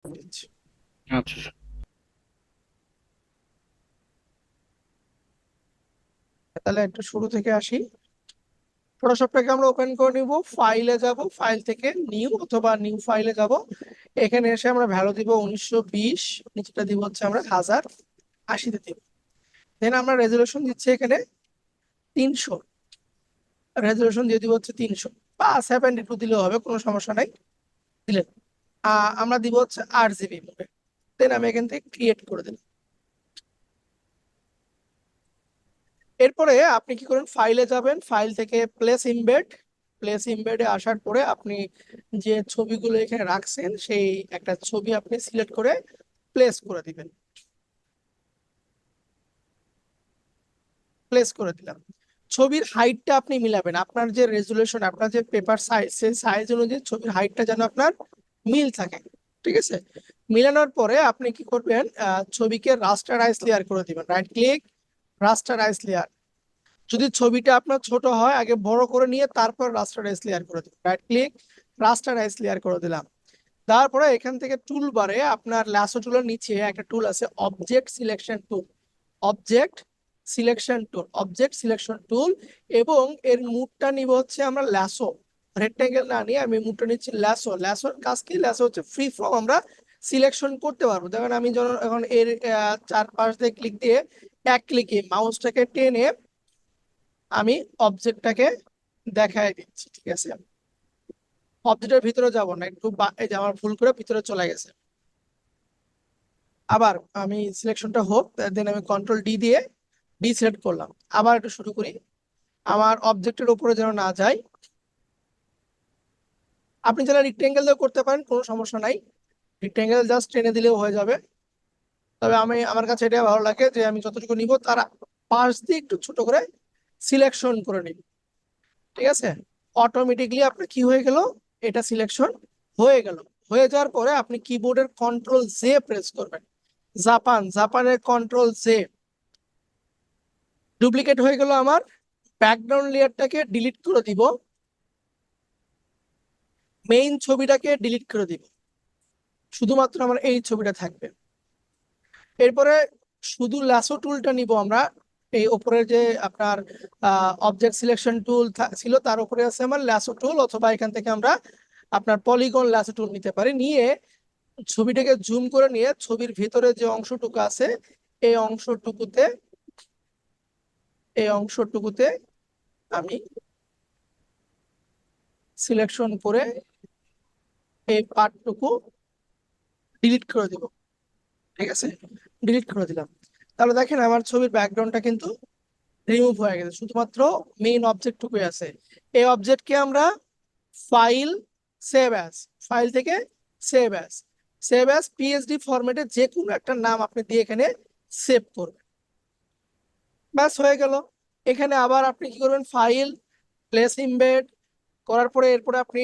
আচ্ছা। তাহলে একটু শুরু থেকে আসি। ফটোশপটাকে আমরা ওপেন করে নিব, ফাইলে যাব, ফাইল থেকে নিউ অথবা নিউ ফাইলে যাব। এখানে এসে আমরা ভ্যালু দিব 1920, নিচেটা দিব হচ্ছে আমরা 1080-তে দিব। দেন আমরা রেজলিউশন দিচ্ছি এখানে 300, রেজলিউশন দিয়ে দিব হচ্ছে 300 বা 72 দিলেও হবে, কোনো সমস্যা নাই। দিলেন আমরা দিব হচ্ছে 8 জিবি মোডে। দেন আমি এখান থেকে ক্রিয়েট করে দিলাম। এরপরে আপনি কি করেন, ফাইলে যাবেন, ফাইল থেকে প্লেস ইমবেড, প্লেস ইমবেডে আসার পরে আপনি যে ছবিগুলো এখানে রাখছেন সেই একটা ছবি আপনি সিলেক্ট করে প্লেস করে দিবেন। প্লেস করে দিলাম। ছবির হাইটটা আপনি মিলাবেন, আপনার যে রেজুলেশন, আপনার যে পেপার সাইজ, সেই সাইজ অনুযায়ী ছবির হাইটটা যেন আপনার মিল থাকে। ঠিক আছে, মিলানোর পরে আপনি কি করবেন, ছবিকে রাস্টারাইজ লেয়ার করে দিবেন। Right click, rasterise layer. যদি ছবিটা আপনার ছোট হয় আগে বড় করে নিয়ে তারপর রাস্টারাইজ লেয়ার করে দিবেন। রাইট ক্লিক, রাস্টারাইজ লেয়ার করে দিলাম। তারপরে এখান থেকে টুল বারে আপনার ল্যাসো টুলের নিচে একটা টুল আছে, object selection tool. Object selection tool, object selection tool. এবং এর মুডটা নিব হচ্ছে আমরা ল্যাসো, রেক্টেঙ্গেল না নিয়ে আমি মুডটা নিচ্ছি ল্যাসো। ল্যাসোর কাজ কি, ল্যাসো হচ্ছে ফ্রি ফর্ম আমরা সিলেকশন করতে পারবো। দেখেন আমি যখন এখন এর চারপাশ দিয়ে ক্লিক দিয়ে এক ক্লিকে মাউসটাকে টেনে আমি অবজেক্টটাকে দেখাই দিচ্ছি। ঠিক আছে, অবজেক্টের ভিতরে যাব না, একটু এই যে আমার ভুল করে ভিতরে চলে গেছে। আবার আমি সিলেকশনটা হোক, দেন আমি কন্ট্রোল ডি দিয়ে ডি সিলেক্ট করলাম। আবার একটু শুরু করি, আমার অবজেক্টের উপরে যেন না যায়। আপনি যারা রেক্টেঙ্গেল দিয়ে করতে পারেন কোনো সমস্যা নাই, রেক্টেঙ্গেল জাস্ট টেনে দিলেও হয়ে যাবে। তবে আমার কাছে এটা ভালো লাগে যে আমি যতটুকু নিব তার পাশ দিয়ে একটু ছোট করে সিলেকশন করে নিব। ঠিক আছে, অটোমেটিকলি আপনার কি হয়ে গেল, এটা সিলেকশন হয়ে গেল। হয়ে যাওয়ার পরে আপনি কিবোর্ডের কন্ট্রোল জে প্রেস করবেন। জাপানের কন্ট্রোল জে। ডুপ্লিকেট হয়ে গেল আমার, ব্যাকগ্রাউন্ড লেয়ারটাকে ডিলিট করে দিব, মেইন ছবিটাকে ডিলিট করে দিব, শুধুমাত্র আমার এই ছবিটা থাকবে। এরপরে শুধু ল্যাসো টুলটা নিব আমরা। এই উপরে যে আপনার অবজেক্ট সিলেকশন টুল ছিল তার উপরে আছে আমার ল্যাসো টুল, অথবা এখান থেকে আমরা আপনার পলিগন ল্যাসো টুল নিতে পারি। নিয়ে ছবিটাকে জুম করে নিয়ে ছবির ভিতরে যে অংশটুকু আছে এই অংশটুকুতে, এই অংশটুকুতে আমি সিলেকশন করে এই পার্টটুকু ডিলিট করে দিব। ঠিক আছে, ডিলিট করে দিলাম। তাহলে দেখেন আমার ছবির ব্যাকগ্রাউন্ডটা কিন্তু রিমুভ হয়ে গেছে, শুধুমাত্র মেইন অবজেক্টটুকুই আছে। এই অবজেক্টকে আমরা ফাইল, সেভ অ্যাজ, ফাইল থেকে save as, save as PSD ফরম্যাটে যে কোনো একটা নাম আপনি দিয়ে এখানে সেভ করবেন। ব্যাস হয়ে গেল। এখানে আবার আপনি কি করবেন, ফাইল, প্লেস ইমবেড করার পরে এরপরে আপনি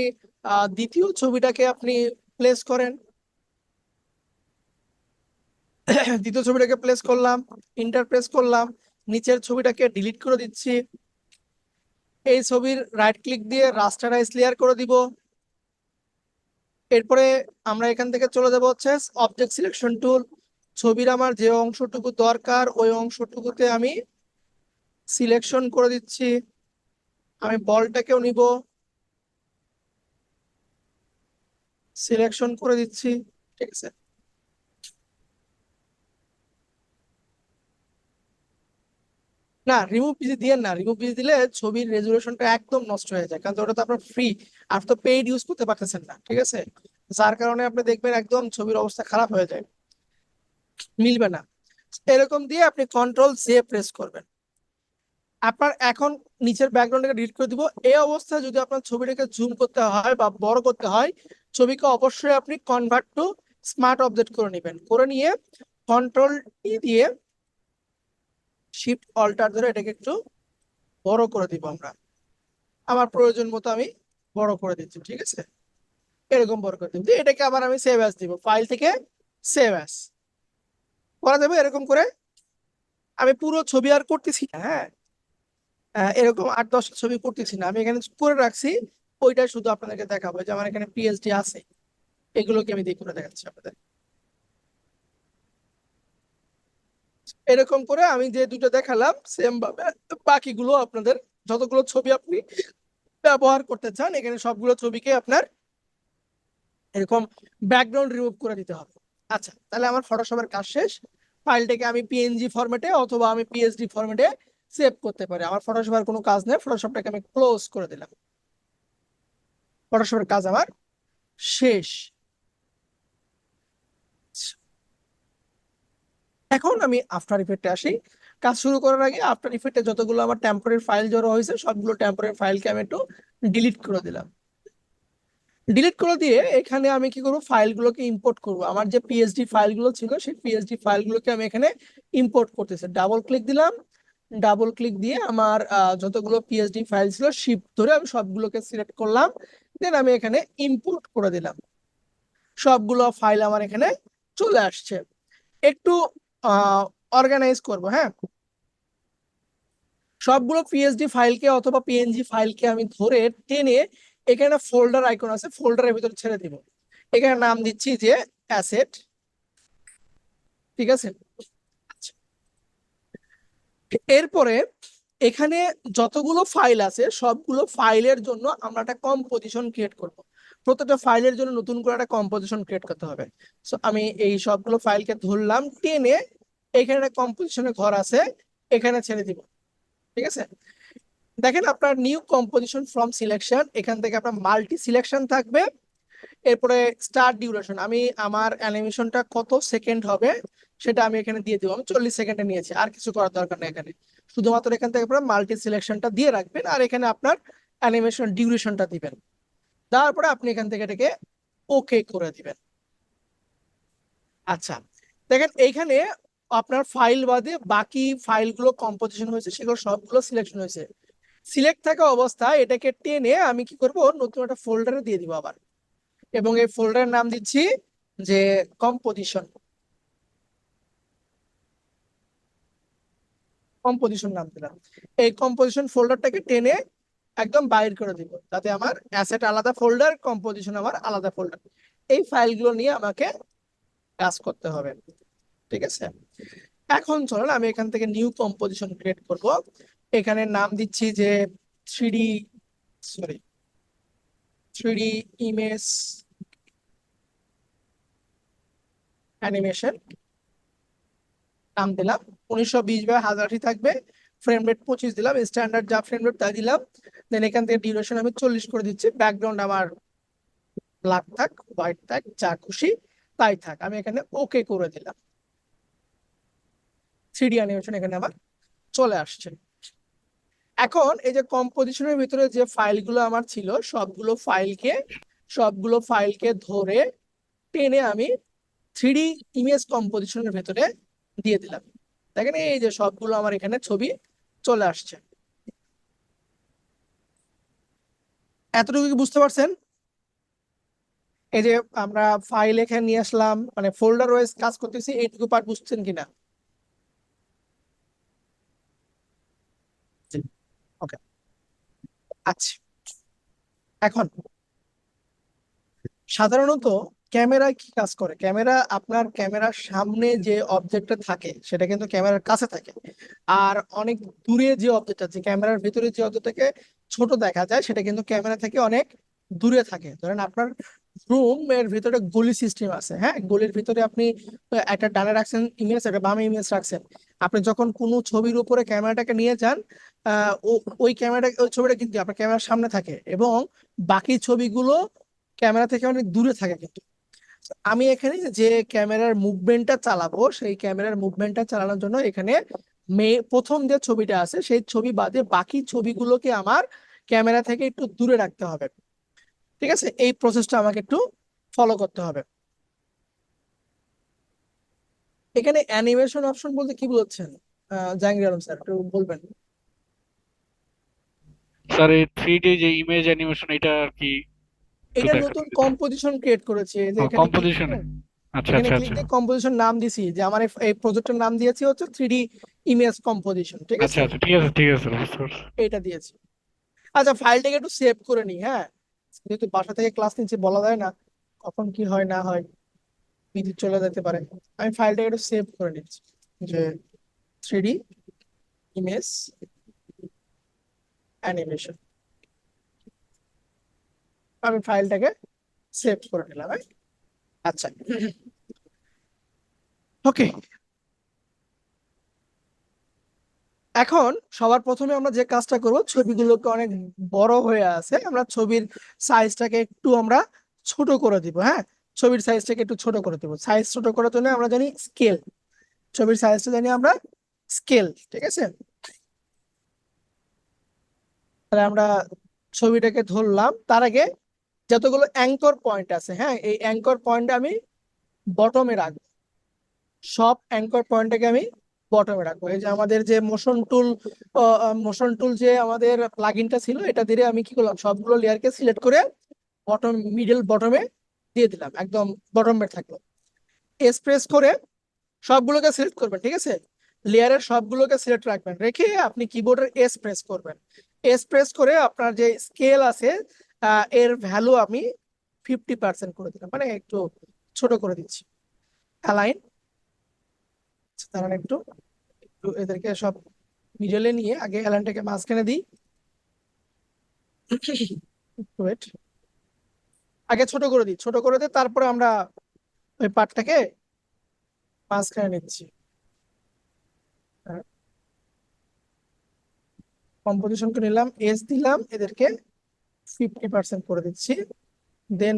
দ্বিতীয় ছবিটাকে আপনি প্লেস করেন। দ্বিতীয় ছবিটাকে প্লেস করলাম, ইন্টার প্রেস করলাম, নিচের ছবিটাকে ডিলিট করে দিচ্ছি। এই ছবির রাইট ক্লিক দিয়ে রাস্টারাইজ লেয়ার করে দিব। এরপরে আমরা এখান থেকে চলে যাব হচ্ছে অবজেক্ট সিলেকশন টুল। ছবির আমার যে অংশটুকু দরকার ওই অংশটুকুতে আমি সিলেকশন করে দিচ্ছি। আমি বলটাকেও নিব, সিলেকশন করে দিচ্ছি। ঠিক আছে, না রিমুভ পিসি দিয়ে না, রিমুভ পিসি দিলে ছবির রেজুলেশনটা একদম নষ্ট হয়ে যায়, কারণ ওটা তো আপনার ফ্রি, আর তো পেইড ইউজ করতে পারতেছেন না। ঠিক আছে, যার কারণে আপনি দেখবেন একদম ছবির অবস্থা খারাপ হয়ে যায়, মিলবে না। এরকম দিয়ে আপনি কন্ট্রোল জে প্রেস করবেন। আপনার এখন নিচের ব্যাকগ্রাউন্ডটাকে ডিলিট করে দিব। এই অবস্থায় যদি আপনার ছবিটাকে জুম করতে হয় বা বড় করতে হয়, ছবিকে অবশ্যই আপনি কনভার্ট টু স্মার্ট অবজেক্ট করে নেবেন। করে নিয়ে কন্ট্রোল টি দিয়ে শিফট অল্টার ধরে এটাকে একটু বড় করে দিব আমরা। আমার প্রয়োজন মতো আমি বড় করে দিচ্ছি। ঠিক আছে, এরকম বড় করে দিব। এটাকে আবার আমি সেভ অ্যাজ দিব, ফাইল থেকে সেভ অ্যাজ করা যাবে। এরকম করে আমি পুরো ছবি আর করতেছি না। হ্যাঁ, এরকম 8-10 ছবি করতেছি না, আমি এখানে করে রাখছি। ওইটা শুধু আপনাদেরকে দেখাবো যে আমার এখানে পিএইচডি আছে, এগুলোকে আমি দিয়ে করে দেখাচ্ছি আপনাদের। এরকম করে আমি যে দুটো দেখালাম সেম ভাবে বাকিগুলো আপনাদের যতগুলো ছবি আপনি ব্যবহার করতে চান এখানে সবগুলো ছবিকে আপনার এরকম ব্যাকগ্রাউন্ড রিমুভ করে দিতে হবে। আচ্ছা, তাহলে আমার ফটোশপের কাজ শেষ। ফাইলটাকে আমি পিএনজি ফরম্যাটে অথবা আমি পিএসডি ফরম্যাটে সেভ করতে পারি। আমার ফটোশপের কোনো কাজ নেই, ফটোশপটাকে আমি ক্লোজ করে দিলাম। ফটোশপের কাজ আমার শেষ। এখন আমি আফটার ইফেক্টে আসি। কাজ শুরু করার আগে আফটার ইফেক্টে যতগুলো আমার টেম্পোরারি ফাইল জড়ো হয়েছে সবগুলো টেম্পোরারি ফাইলকে আমি একটু ডিলিট করে দিলাম। ডিলিট করে দিয়ে এখানে আমি কি করব, ফাইলগুলোকে ইম্পোর্ট করব। আমার যে পিএসডি ফাইলগুলো ছিল সেই পিএসডি ফাইলগুলোকে আমি এখানে ইম্পোর্ট করতেছি। ডাবল ক্লিক দিলাম, ডাবল ক্লিক দিয়ে আমার যতগুলো পিএসডি ফাইল ছিল শিফট ধরে আমি সবগুলোকে সিলেক্ট করলাম। দেন আমি এখানে ইম্পোর্ট করে দিলাম। সবগুলো ফাইল আমার এখানে চলে আসছে। একটু অর্গানাইজ করব, হ্যাঁ। সবগুলো পিএসডি ফাইলকে অথবা পিএনজি ফাইলকে আমি ধরে টেনে এখানে ফোল্ডার আইকন আছে, ফোল্ডারের ভিতরে ছেড়ে দিব। এখানে নাম দিচ্ছি যে অ্যাসেট, ঠিক আছে। আচ্ছা, এরপরে এখানে যতগুলো ফাইল আছে সবগুলো ফাইলের জন্য আমরা একটা কম্পোজিশন ক্রিয়েট করব। প্রত্যেকটা ফাইলের জন্য নতুন করে একটা কম্পোজিশন ক্রিয়েট করতে হবে। সো আমি এই সবগুলো ফাইলকে ধরলাম, টেনে এখানে একটা কম্পোজিশনের ঘর আছে, এখানে ছেড়ে দিব, ঠিক আছে। দেখেন আপনার নিউ কম্পোজিশন ফ্রম সিলেকশন, এখান থেকে আপনার মাল্টি সিলেকশন থাকবে। এরপরে স্টার্ট ডিউরেশন, আমি আমার অ্যানিমেশনটা কত সেকেন্ড হবে সেটা আমি এখানে দিয়ে দিব। আমি 40 সেকেন্ডে নিয়েছি, আর কিছু করার দরকার নেই এখানে। শুধুমাত্র এখান থেকে আপনার মাল্টি সিলেকশনটা দিয়ে রাখবেন আর এখানে আপনার অ্যানিমেশন ডিউরেশনটা দিবেন। তারপরে আপনি এখান থেকে এটাকে ওকে করে দিবেন। আচ্ছা, দেখেন এইখানে আপনার ফাইল বাদে বাকি ফাইলগুলো কম্পোজিশন হয়েছে সেগুলো সবগুলো সিলেকশন হয়েছে। সিলেক্ট থাকা অবস্থায় এটাকে টেনে আমি কি করব, নতুন একটা ফোল্ডারে দিয়ে দিব আবার, এবং এই ফোল্ডারের নাম দিচ্ছি যে কম্পোজিশন। কম্পোজিশন নাম দিলাম। এই কম্পোজিশন ফোল্ডারটাকে টেনে একদম বাইর করে দিব, যাতে আমার অ্যাসেট আলাদা ফোল্ডার, কম্পোজিশন আমার আলাদা ফোল্ডার। এই ফাইলগুলো নিয়ে আমাকে কাজ করতে হবে, ঠিক আছে। এখন চলুন আমি এখান থেকে নিউ কম্পোজিশন ক্রিয়েট করব। এখানে নাম দিচ্ছি যে three D, sorry, three D image animation নাম দিলাম। 1920 বাই 1080 থাকবে। ফ্রেম রেট 25 দিলাম, স্ট্যান্ডার্ড যা ফ্রেম রেট তাই দিলাম। দেন এখান থেকে ডিউরেশন আমি 40 করে দিচ্ছি। ব্যাকগ্রাউন্ড আমার ব্ল্যাক থাক, হোয়াইট থাক, যা খুশি তাই থাক। আমি এখানে ওকে করে দিলাম। থ্রিডি অ্যানিমেশন এখানে আমার চলে আসছে। এখন এই যে কম্পোজিশনের ভিতরে যে ফাইলগুলো আমার ছিল সবগুলো ফাইলকে ধরে টেনে আমি থ্রিডি ইমেজ কম্পোজিশনের ভেতরে দিয়ে দিলাম। দেখেন এই যে সবগুলো আমার এখানে ছবি চলে আসছে। এতটুকু কি বুঝতে পারছেন? এই যে আমরা ফাইল এখানে নিয়ে আসলাম, মানে ফোল্ডার ওয়াইজ কাজ করতেছি, এইটুকু পার্ট বুঝছেন কিনা? ওকে, আচ্ছা। এখন সাধারণত ক্যামেরায় কি কাজ করে, ক্যামেরা আপনার ক্যামেরার সামনে যে অবজেক্টটা থাকে সেটা কিন্তু ক্যামেরার কাছে থাকে। আর অনেক দূরে যে অবজেক্ট আছে, ক্যামেরার ভিতরে যে অবজেক্টটাকে ছোট দেখা যায় সেটা কিন্তু ক্যামেরা থেকে অনেক দূরে থাকে। ধরেন আপনার রুম এর ভিতরে গলি সিস্টেম আছে, হ্যাঁ, গলির ভিতরে আপনি একটা ডানে রাখছেন ইমেজ, একটা বামে ইমেজ রাখছেন। আপনি যখন কোনো ছবির উপরে ক্যামেরাটাকে নিয়ে যান, ওই ক্যামেরা, ওই ছবিটা কিন্তু আপনার ক্যামেরার সামনে থাকে এবং বাকি ছবিগুলো ক্যামেরা থেকে অনেক দূরে থাকে। কিন্তু আমি এখানে যে ক্যামেরার মুভমেন্টটা চালাবো সেই ক্যামেরার মুভমেন্টটা চালানোর জন্য এখানে প্রথম যে ছবিটা আছে সেই ছবি বাদে বাকি ছবিগুলোকে আমার ক্যামেরা থেকে একটু দূরে রাখতে হবে, ঠিক আছে। এই প্রসেসটা আমাকে একটু ফলো করতে হবে। এখানে অ্যানিমেশন অপশন বলতে কি বলছেন জাহাঙ্গীর আলম স্যার, একটু বলবেন? স্যার এই 3D যে ইমেজ অ্যানিমেশন এটা আর কি একটু এটা দেখাতে নতুন দিতেন। কম্পোজিশন ক্রিয়েট করেছে, এই যে ও এখানে ক্লিক কম্পোজিশনে। দিয়ে, আচ্ছা এখানে আচ্ছা ক্লিক আচ্ছা দিয়ে কম্পোজিশন নাম দিছি যে আমার এই প্রজেক্টের নাম দিয়েছি হচ্ছে থ্রিডি ইমেজ কম্পোজিশন, ঠিক আচ্ছা আছে। আচ্ছা, ঠিক আছে ঠিক আছে স্যার, বুঝতে পারছি। এটা দিয়েছি। আচ্ছা, ফাইলটাকে একটু সেভ করে নিই, হ্যাঁ। যেহেতু বাসা থেকে ক্লাস নিচ্ছি, বলা যায় না কখন কি হয় না হয়, বিদ্যুৎ চলে যেতে পারে। আমি ফাইলটাকে একটু সেভ করে নিচ্ছি যে 3D ইমেজ অ্যানিমেশন। আমি ফাইলটাকে সেভ করে নিলাম। আচ্ছা, ওকে। এখন সবার প্রথমে আমরা যে কাজটা করব, ছবিগুলোকে অনেক বড় হয়ে আছে, আমরা ছবির সাইজটাকে একটু আমরা ছোট করে দিব। হ্যাঁ, ছবির সাইজটাকে একটু ছোট করে দিব। সাইজ ছোট করার জন্য আমরা জানি স্কেল, ছবির সাইজটা জানি আমরা স্কেল। ঠিক আছে, তাহলে আমরা ছবিটাকে ধরলাম। তার আগে যতগুলো অ্যাঙ্কর পয়েন্ট আছে, হ্যাঁ, এই অ্যাঙ্কর পয়েন্ট আমি বটমে রাখবো। সব অ্যাঙ্কর পয়েন্টটাকে আমি বটমে রাখবো। এই যে আমাদের যে মোশন টুল যে আমাদের প্লাগইনটা ছিল, এটা দিয়ে আমি কি করলাম, সবগুলো লেয়ারকে সিলেক্ট করে মিডল বটমে দিয়ে দিলাম, একদম বটমে থাকলো। এস প্রেস করে সবগুলোকে সিলেক্ট করবেন। ঠিক আছে, লেয়ারের সবগুলোকে সিলেক্ট রাখবেন, রেখে আপনি কিবোর্ডের এস প্রেস করবেন। এস প্রেস করে আপনার যে স্কেল আছে এর ভ্যালু আমি 50% করে দিলাম, মানে একটু ছোট করে দিচ্ছি। অ্যালাইন, দাঁড়ান একটু, একটু এদেরকে সব মিডলে নিয়ে আগে অ্যালাইনটাকে মাঝখানে দিই। ওয়েট, আগে ছোট করে দিই, ছোট করে দিয়ে তারপরে আমরা ওই পার্টটাকে মাঝখানে নিচ্ছি। কম্পোজিশনকে নিলাম, এস দিলাম, এদেরকে 50% করে দিচ্ছি। দেন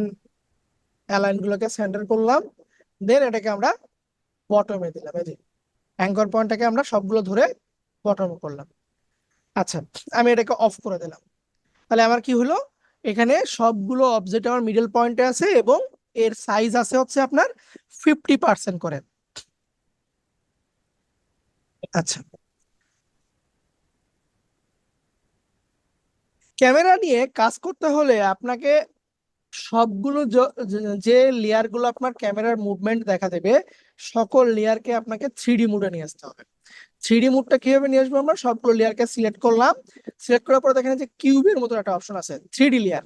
অ্যালাইন গুলোকে সেন্টার করলাম। দেন এটাকে আমরা বটমে দিলাম। এই যে অ্যাঙ্কর পয়েন্টটাকে আমরা সবগুলো ধরে বটমে করলাম। আচ্ছা, আমি এটাকে অফ করে দিলাম। তাহলে আমার কি হলো, এখানে সবগুলো অবজেক্ট আমার মিডল পয়েন্টে আছে এবং এর সাইজ আছে হচ্ছে আপনার 50% করে। আচ্ছা, ক্যামেরা নিয়ে কাজ করতে হলে আপনাকে সবগুলো যে লেয়ার গুলো আপনার ক্যামেরার মুভমেন্ট দেখা দেবে, সকল লেয়ারকে আপনাকে 3D মোডে নিয়ে আসতে হবে। 3D মোডটা কিভাবে নিয়ে আসবো, আমরা সবগুলো লেয়ারকে সিলেক্ট করলাম। সিলেক্ট করার পরে দেখেন যে কিউবের মতো একটা অপশন আছে 3D লেয়ার।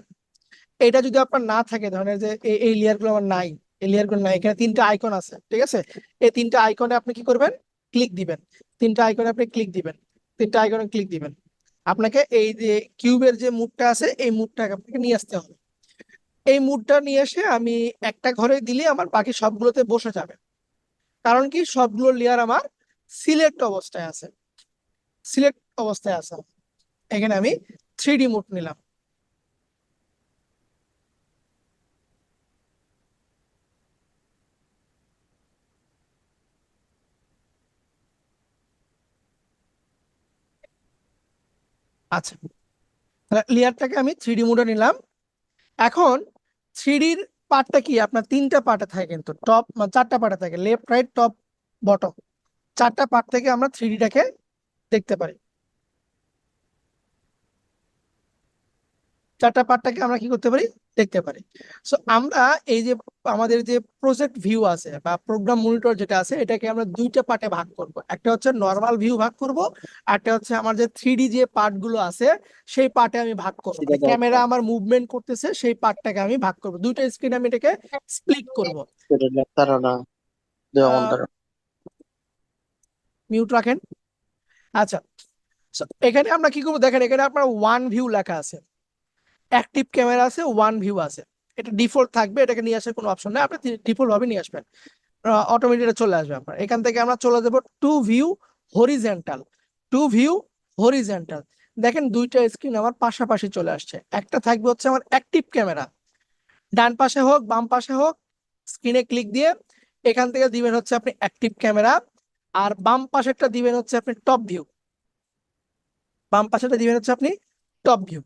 এটা যদি আপনার না থাকে, ধরেন যে এই লেয়ার গুলো আমার নাই, এই লেয়ার গুলো নাই, এখানে তিনটা আইকন আছে। ঠিক আছে, এই তিনটা আইকনে আপনি কি করবেন, ক্লিক দিবেন। তিনটা আইকনে আপনি ক্লিক দিবেন, তিনটা আইকনে ক্লিক দিবেন। আপনাকে এই যে কিউবের যে মুডটা আছে, এই মুডটাকে আপনাকে নিয়ে আসতে হবে। এই মুডটা নিয়ে এসে আমি একটা ঘরে দিলে আমার বাকি সবগুলোতে বসে যাবে। কারণ কি, সবগুলো লেয়ার আমার সিলেক্ট অবস্থায় আছে, সিলেক্ট অবস্থায় আছে। এখানে আমি 3D মোড নিলাম। আচ্ছা, লেয়ারটাকে আমি 3D মোডে নিলাম। এখন 3Dর পার্টটা কি, আপনার তিনটা পার্টে থাকে, কিন্তু টপ, চারটা পার্টে থাকে, লেফট রাইট টপ বটম। চারটা পার্ট থেকে আমরা 3Dটাকে দেখতে পারি। চারটা পার্টটাকে আমরা কি করতে পারি, দেখতে পারি। সো আমরা এই যে আমাদের যে প্রজেক্ট ভিউ আছে বা প্রোগ্রাম মনিটর যেটা আছে, এটাকে আমরা দুইটা পার্টে ভাগ করব। একটা হচ্ছে নর্মাল ভিউ ভাগ করব, আর একটা হচ্ছে আমার যে 3D যে পার্ট গুলো আছে সেই পার্টে আমি ভাগ করবো। সেটা ক্যামেরা দরকার। আমার মুভমেন্ট করতেছে সেই পার্টটাকে আমি ভাগ করব, দুইটা স্ক্রিন আমি এটাকে স্প্লিট করব। সেটা ডাক্তাররা না দেওয়া। মিউট রাখেন। আচ্ছা, so এখানে আমরা কি করবো, দেখেন এখানে আপনার ওয়ান ভিউ লেখা আছে, অ্যাক্টিভ ক্যামেরা আছে, ওয়ান ভিউ আছে। এটা ডিফল্ট থাকবে, এটাকে নিয়ে আসার কোনো অপশন নেই, আপনি ডিফল্ট ভাবে নিয়ে আসবেন, অটোমেটিক চলে আসবে আপনার। এখান থেকে আমরা চলে যাব two view horizontal. Two view horizontal, দেখেন দুইটা স্ক্রিন আমার পাশাপাশি চলে আসছে। একটা থাকবে হচ্ছে আমার অ্যাক্টিভ ক্যামেরা, ডান পাশে হোক বাম পাশে হোক, স্ক্রিনে ক্লিক দিয়ে এখান থেকে দিবেন হচ্ছে আপনি অ্যাক্টিভ ক্যামেরা, আর বাম পাশেরটা দিবেন হচ্ছে আপনি টপ ভিউ। বাম পাশেটা দিবেন হচ্ছে আপনি টপ ভিউ।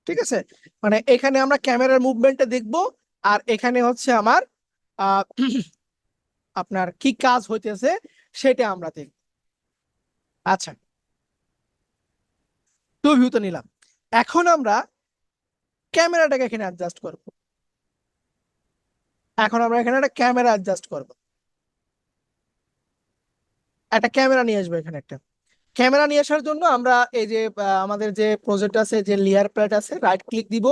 ঠিক আছে, মানে এখানে আমরা ক্যামেরার মুভমেন্টটা দেখবো, আর এখানে হচ্ছে আমার আহ আপনার কি কাজ হইতেছে সেটা আমরা দেখব। আচ্ছা, টু ভিউ তো নিলাম। এখন আমরা ক্যামেরাটাকে এখানে অ্যাডজাস্ট করব। এখন আমরা এখানে একটা ক্যামেরা অ্যাডজাস্ট করব, একটা ক্যামেরা নিয়ে আসবো। এখানে একটা ক্যামেরা নিয়ে আসার জন্য আমরা এই যে আমাদের যে প্রজেক্ট আছে, যে লেয়ার প্লেট আছে, রাইট ক্লিক দিব,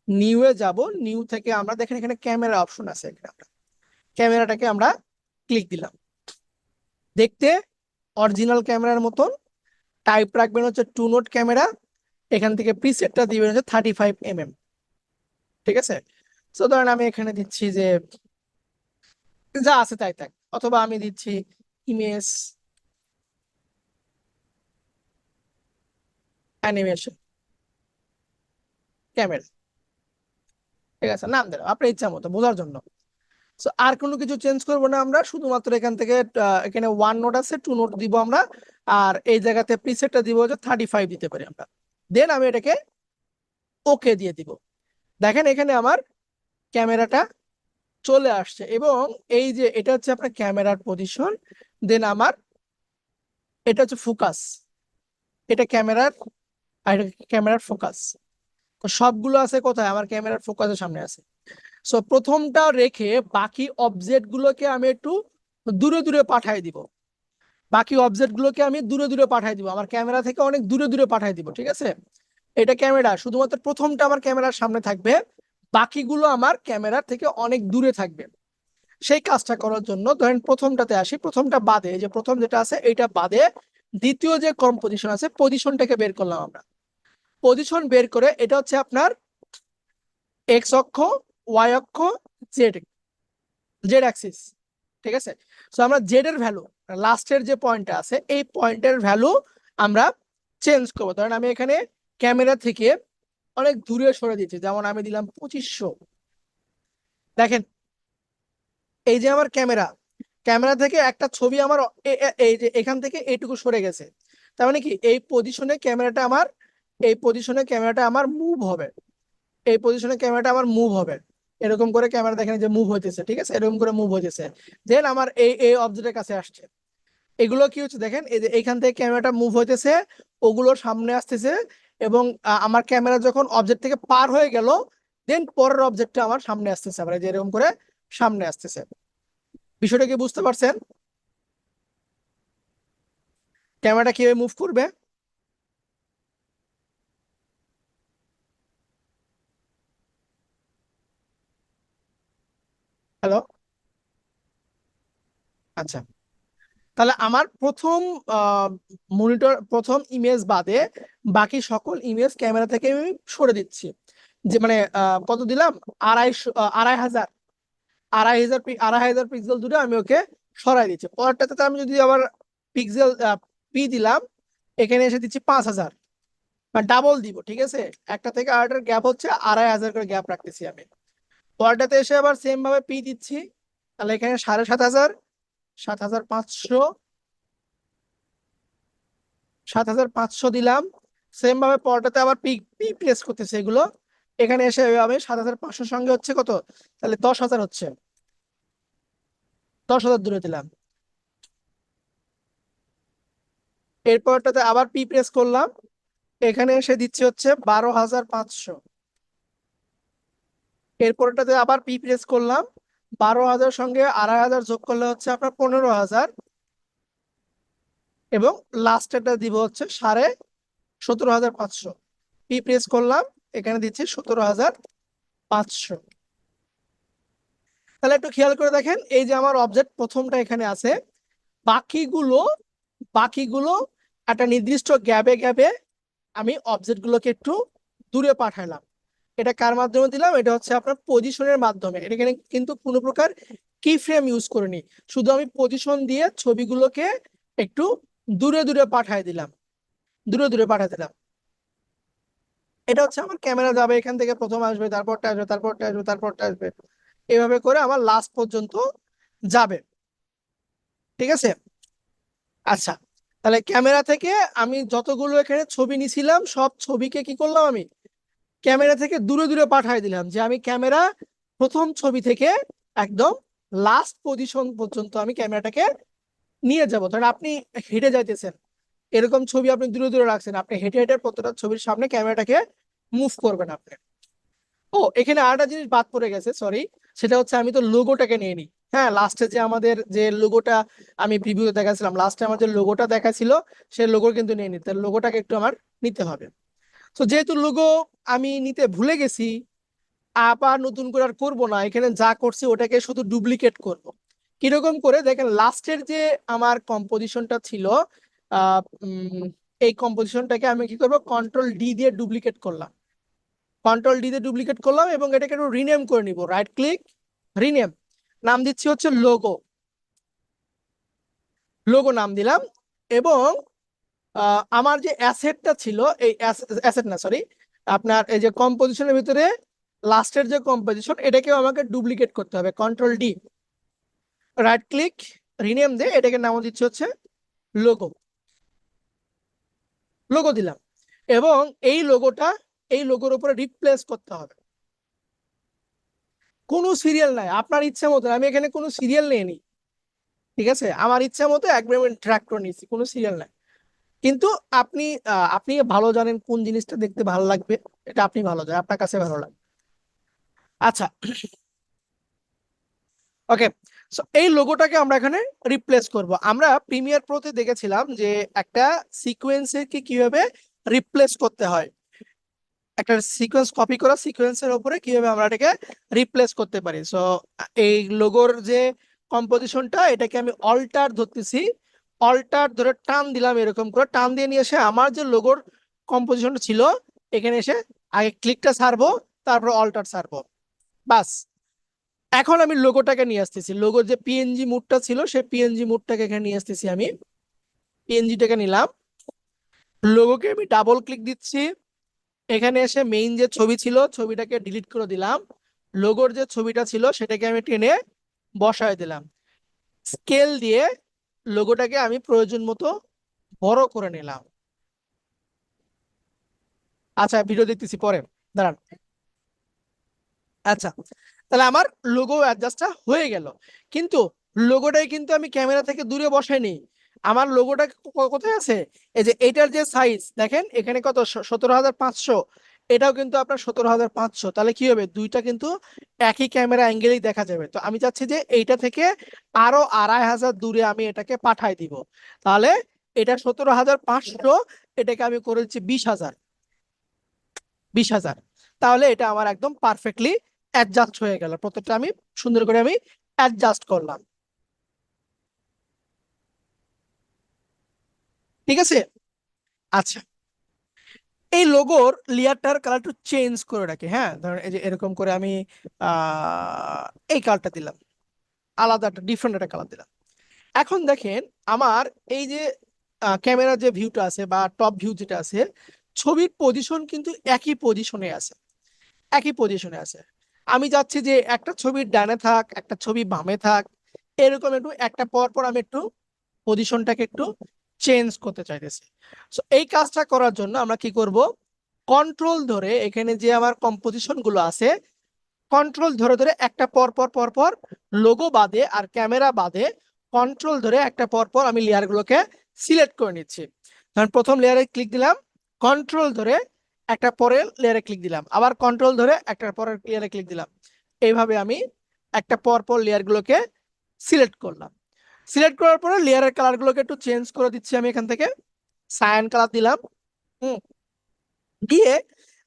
নিউ এ যাব। নিউ থেকে আমরা দেখেন এখানে ক্যামেরা অপশন আছে, এখানে আমরা ক্যামেরাটাকে আমরা ক্লিক দিলাম। দেখতে অরিজিনাল ক্যামেরার মতন, টাইপ রাখবেন হচ্ছে 2 নোট ক্যামেরা, এখান থেকে প্রিসেটটা দিবেন হচ্ছে 35 mm। ঠিক আছে, তো ধরেন আমি এখানে দিচ্ছি যে যা আছে তাই থাক, অথবা আমি দিচ্ছি ইমেজ অ্যানিমেশন ক্যামেরা। ঠিক আছে, নাম দিলাম আপনার ইচ্ছা মতো বোঝার জন্য। সো আর কোনো কিছু চেঞ্জ করবো না আমরা, শুধুমাত্র এখান থেকে এখানে 1 নোট আছে, 2 নোট দিব আমরা, আর এই জায়গাতে প্রিসেটটা দিব হচ্ছে 35 দিতে পারি আমরা। দেন আমি এটাকে ওকে দিয়ে দিব। দেখেন এখানে আমার ক্যামেরাটা চলে আসছে, এবং এই যে এটা হচ্ছে আপনার ক্যামেরার পজিশন, দেন আমার এটা হচ্ছে ফোকাস, এটা ক্যামেরার, আর এটা ক্যামেরার ফোকাস। তো সবগুলো আছে কোথায়, আমার ক্যামেরার ফোকাসের সামনে আছে। সো প্রথমটা রেখে বাকি অবজেক্ট গুলোকে আমি একটু দূরে দূরে পাঠাই দিব, বাকি অবজেক্ট গুলোকে আমি দূরে দূরে পাঠাই দিব, আমার ক্যামেরা থেকে অনেক দূরে দূরে পাঠাই দিব। ঠিক আছে, এটা ক্যামেরা, শুধুমাত্র প্রথমটা আমার ক্যামেরার সামনে থাকবে, বাকিগুলো আমার ক্যামেরার থেকে অনেক দূরে থাকবে। সেই কাজটা করার জন্য ধরেন প্রথমটাতে আসি, প্রথমটা বাদে, এই যে প্রথম যেটা আছে এইটা বাদে দ্বিতীয় যে কম্পোজিশন আছে, পজিশনটাকে বের করলাম আমরা। পজিশন বের করে এটা হচ্ছে আপনার এক্স অক্ষ, ওয়াই অক্ষ, জেড, জেড অ্যাক্সিস। ঠিক আছে, সো আমরা জেড এর ভ্যালু, লাস্টের যে পয়েন্টটা আছে এই পয়েন্টের ভ্যালু আমরা চেঞ্জ করবো। ধরেন আমি এখানে ক্যামেরা থেকে অনেক দূরে সরে দিচ্ছি, যেমন আমি দিলাম 2500। দেখেন এই যে আমার ক্যামেরা, ক্যামেরা থেকে একটা ছবি আমার এই যে এখান থেকে এইটুকু সরে গেছে, তার মানে কি এই পজিশনে ক্যামেরাটা আমার, এই পজিশনে ক্যামেরাটা আমার মুভ হবে, এই পজিশনে ক্যামেরাটা আমার মুভ হবে, এরকম করে ক্যামেরা দেখেন যে মুভ হইতেছে। ঠিক আছে, এরকম করে মুভ হইতেছে, দেন আমার এই এই অবজেক্টের কাছে আসছে। এগুলো কি হচ্ছে দেখেন, এই যে এখান থেকে ক্যামেরাটা মুভ হইতেছে, ওগুলো সামনে আসতেছে, এবং আমার ক্যামেরা যখন অবজেক্ট থেকে পার হয়ে গেল, দেন পরের অবজেক্টটা আমার সামনে আসতেছে, আবার এই যে এরকম করে সামনে আসতেছে। বিষয়টা কি বুঝতে পারছেন, ক্যামেরাটা কিভাবে মুভ করবে? হ্যালো, আচ্ছা, তাহলে আমার প্রথম মনিটর, প্রথম ইমেজ বাদে বাকি সকল ইমেজ ক্যামেরা থেকে আমি সরে দিচ্ছি। যে মানে কত দিলাম, 2500, 2500 পিক্সেল দূরে আমি ওকে সরাই দিচ্ছি। পরেরটাতে আমি যদি আবার পিক্সেল পি দিলাম, এখানে এসে দিচ্ছি 5000, মানে ডাবল দিব। ঠিক আছে, একটা থেকে আরেকটার গ্যাপ হচ্ছে 2500 করে গ্যাপ রাখতেছি আমি। পরেরটাতে এসে আবার সেম ভাবে পি দিচ্ছি, তাহলে এখানে 7500, 7500, 7500 দিলাম। সেম ভাবে পরটাতে আবার পি পি প্রেস করতেছে এগুলো, এখানে এসে আমি 7500 সঙ্গে হচ্ছে কত, তাহলে 10,000 হচ্ছে, 10,000 দূরে দিলাম। এরপরটাতে আবার পি প্রেস করলাম, এখানে এসে দিচ্ছে হচ্ছে 12,500। এরপরটাতে আবার পি প্রেস করলাম, 12,000 সঙ্গে 2500 যোগ করলে হচ্ছে আপনার 15,000, এবং লাস্টেরটা দিব হচ্ছে 17,500। পি প্রেস করলাম, এখানে দিচ্ছি 17,500। তাহলে একটু খেয়াল করে দেখেন, এই যে আমার অবজেক্ট প্রথমটা এখানে আছে, বাকিগুলো বাকিগুলো একটা নির্দিষ্ট গ্যাপে গ্যাপে আমি অবজেক্ট গুলোকে একটু দূরে পাঠালাম। এটা কার মাধ্যমে দিলাম, এটা হচ্ছে আপনার পজিশনের মাধ্যমে। এখানে কিন্তু কোনো প্রকার কি ফ্রেম ইউজ করিনি, শুধু আমি পজিশন দিয়ে ছবিগুলোকে একটু দূরে দূরে পাঠাই দিলাম, দূরে দূরে পাঠাই দিলাম। এটা হচ্ছে আমার ক্যামেরা যাবে, এখান থেকে প্রথম আসবে, তারপরটা আসবে, তারপরটা আসবে, তারপরটা আসবে, এভাবে করে আমার লাস্ট পর্যন্ত যাবে। ঠিক আছে, আচ্ছা, তাহলে ক্যামেরা থেকে আমি যতগুলো এখানে ছবি নিছিলাম সব ছবিকে কি করলাম, আমি ক্যামেরা থেকে দূরে দূরে পাঠিয়ে দিলাম, যে আমি ক্যামেরা প্রথম ছবি থেকে একদম লাস্ট পজিশন পর্যন্ত আমি ক্যামেরাটাকে নিয়ে যাব। ধরেন আপনি হেঁটে যাইতেছেন, এরকম ছবি আপনি দূরে দূরে রাখছেন, আপনি হেঁটে হেঁটে প্রত্যেকটা ছবির সামনে ক্যামেরাটাকে মুভ করবেন আপনি। ও এখানে আরেকটা জিনিস বাদ পড়ে গেছে, সরি, সেটা হচ্ছে আমি তো লোগোটাকে নিয়ে নিই। হ্যাঁ, লাস্টে যে আমাদের যে লোগোটা আমি প্রিভিউতে দেখাছিলাম, লাস্টে আমার যে লোগোটা দেখাছিল সেই লোগো কিন্তু নিয়ে নিতে, লোগোটাকে একটু আমার নিতে হবে। তো যেহেতু লোগো আমি নিতে ভুলে গেছি, আবার নতুন করে আর করবো না, এখানে যা করছি ওটাকে শুধু ডুপ্লিকেট করব। কিরকম করে দেখেন, লাস্টের যে আমার কম্পোজিশনটা ছিল, আহ, এই কম্পোজিশনটাকে আমি কি করবো, কন্ট্রোল ডি দিয়ে ডুপ্লিকেট করলাম। কন্ট্রোল ডি দিয়ে ডুপ্লিকেট করলাম এবং এটাকে একটু রিনেম করে নিব। রাইট ক্লিক, রিনেম, নাম দিচ্ছি হচ্ছে লোগো। লোগো নাম দিলাম। এবং আমার যে অ্যাসেটটা ছিল, এই অ্যাসেট না সরি, আপনার এই যে কম্পোজিশনের ভিতরে লাস্টের যে কম্পোজিশন, এটাকেও আমাকে ডুপ্লিকেট করতে হবে। Control D, right click, rename দে, এটাকে নাম দিচ্ছে হচ্ছে লোগো। লোগো দিলাম এবং এই লোগোটা এই লোগোর উপরে রিপ্লেস করতে হবে। কোনো সিরিয়াল নাই, আপনার ইচ্ছা মতো। আমি এখানে কোনো সিরিয়াল নিইনি, ঠিক আছে, আমার ইচ্ছা মতো একবার আমি ট্র্যাক করে নিচ্ছি, কোনো সিরিয়াল নাই। কিন্তু আপনি আপনি ভালো জানেন কোন জিনিসটা দেখতে ভালো লাগবে, এটা আপনি ভালো জানেন, আপনার কাছে ভালো লাগবে। আচ্ছা, ওকে। সো এই লোগোটাকে আমরা এখানে রিপ্লেস করব। আমরা প্রিমিয়ার প্রোতে দেখেছিলাম যে একটা সিকোয়েন্সকে কিভাবে রিপ্লেস করতে হয়, একটা সিকোয়েন্স কপি করা সিকোয়েন্সের উপরে কিভাবে আমরা এটাকে রিপ্লেস করতে পারি। সো এই লোগোর যে কম্পোজিশনটা, এটাকে আমি অল্টার ধরতেছি, অল্টার ধরে টান দিলাম, এরকম করে টান দিয়ে নিয়ে এসে আমার যে লোগোর কম্পোজিশনটা ছিল এখানে এসে আগে ক্লিকটা ছাড়বো, তারপর অল্টার ছাড়বো, বাস। এখন আমি লোগোটাকে নিয়ে আসতেছি, লোগোর যে পিএনজি মুডটা ছিল সেই পিএনজি মুডটাকে এখানে নিয়ে আসতেছি। আমি পিএনজিটাকে নিলাম, লোগোকে আমি ডাবল ক্লিক দিচ্ছি, এখানে এসে মেইন যে ছবি ছিল ছবিটাকে ডিলিট করে দিলাম, লোগোর যে ছবিটা ছিল সেটাকে আমি টেনে বসায় দিলাম, স্কেল দিয়ে লোগোটাকে আমি প্রয়োজন মতো বড় করে নিলাম। আচ্ছা, ভিডিও দেখতেছি পরে, দাঁড়ান। আচ্ছা, তাহলে আমার লোগো অ্যাডজাস্টটা হয়ে গেল। কিন্তু লোগোটাই কিন্তু আমি ক্যামেরা থেকে দূরে বসাইনি, আমার লোগোটা কোথায় আছে, এই যে এটার যে সাইজ দেখেন এখানে কত, 17,500, এটাও কিন্তু আপনার 17,500। তাহলে কি হবে, দুইটা কিন্তু একই ক্যামেরা অ্যাঙ্গেলেই দেখা যাবে। তো আমি চাচ্ছি যে এইটা থেকে আরো 2,500 দূরে আমি এটাকে পাঠাই দিব। তাহলে এটা 17,500, এটাকে আমি করে দিচ্ছি 20,000, 20,000। তাহলে এটা আমার একদম পারফেক্টলি অ্যাডজাস্ট হয়ে গেল, প্রত্যেকটা আমি সুন্দর করে আমি অ্যাডজাস্ট করলাম, ঠিক আছে। আচ্ছা, এই লোগোর লেয়ারটার কালার একটু চেঞ্জ করে রাখি। হ্যাঁ, ধরেন এই যে এরকম করে আমি আহ এই কালারটা দিলাম, আলাদা একটা ডিফারেন্ট একটা কালার দিলাম। এখন দেখেন আমার এই যে ক্যামেরার যে ভিউটা আছে বা টপ ভিউ যেটা আছে, ছবির পজিশন কিন্তু একই পজিশনে আছে, একই পজিশনে আছে। আমি চাচ্ছি যে একটা ছবির ডানে থাক, একটা ছবি বামে থাক, এরকম একটু একটা পর পর আমি একটু পজিশনটাকে একটু চেঞ্জ করতে চাইতেছি। সো এই কাজটা করার জন্য আমরা কি করব, কন্ট্রোল ধরে এখানে যে আমার কম্পোজিশন গুলো আছে, কন্ট্রোল ধরে ধরে একটা পর পর পর পর লোগো বাদে আর ক্যামেরা বাদে কন্ট্রোল ধরে একটা পর পর আমি লেয়ার গুলোকে সিলেক্ট করে নিচ্ছি। ধরেন প্রথম লেয়ারে ক্লিক দিলাম, কন্ট্রোল ধরে একটা পরের লেয়ারে ক্লিক দিলাম, আবার কন্ট্রোল ধরে একটা পরের লেয়ারে ক্লিক দিলাম। এইভাবে আমি একটা পর পর লেয়ার গুলোকে সিলেক্ট করলাম। সিলেক্ট করার পরে লেয়ারের কালার গুলোকে একটু চেঞ্জ করে দিচ্ছি। আমি এখান থেকে সায়ান কালার দিলাম, হুম, দিয়ে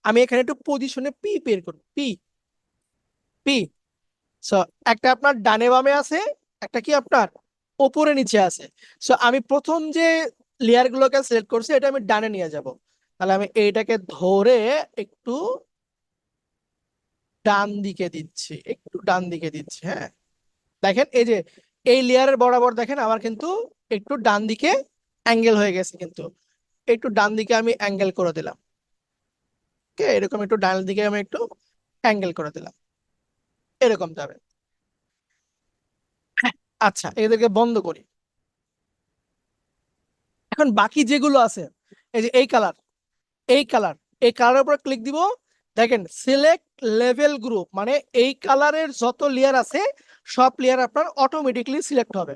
আমি এখানে একটু পজিশনে পি বের করব, পি, পি। সো একটা আপনার ডানে বামে আছে, একটা কি আপনার উপরে নিচে আছে। সো আমি প্রথম যে লেয়ার গুলোকে সিলেক্ট করছি এটা আমি ডানে নিয়ে যাব। তাহলে আমি এইটাকে ধরে একটু ডান দিকে দিচ্ছি, একটু ডান দিকে দিচ্ছি। হ্যাঁ, দেখেন এই যে এই লেয়ারের বরাবর দেখেন আমার কিন্তু একটু ডান দিকে অ্যাঙ্গেল হয়ে গেছে, কিন্তু একটু ডান দিকে আমি অ্যাঙ্গেল করে দিলাম। ওকে, এরকম একটু ডান দিকে আমি একটু অ্যাঙ্গেল করে দিলাম, এরকম যাবে। আচ্ছা, এদেরকে বন্ধ করি। এখন বাকি যেগুলো আছে, এই যে এই কালার, এই কালার, এই কালারের উপর ক্লিক দিব। দেখেন সিলেক্ট লেভেল গ্রুপ, মানে এই কালারের যত লেয়ার আছে সব লেয়ার আপনার অটোমেটিকলি সিলেক্ট হবে।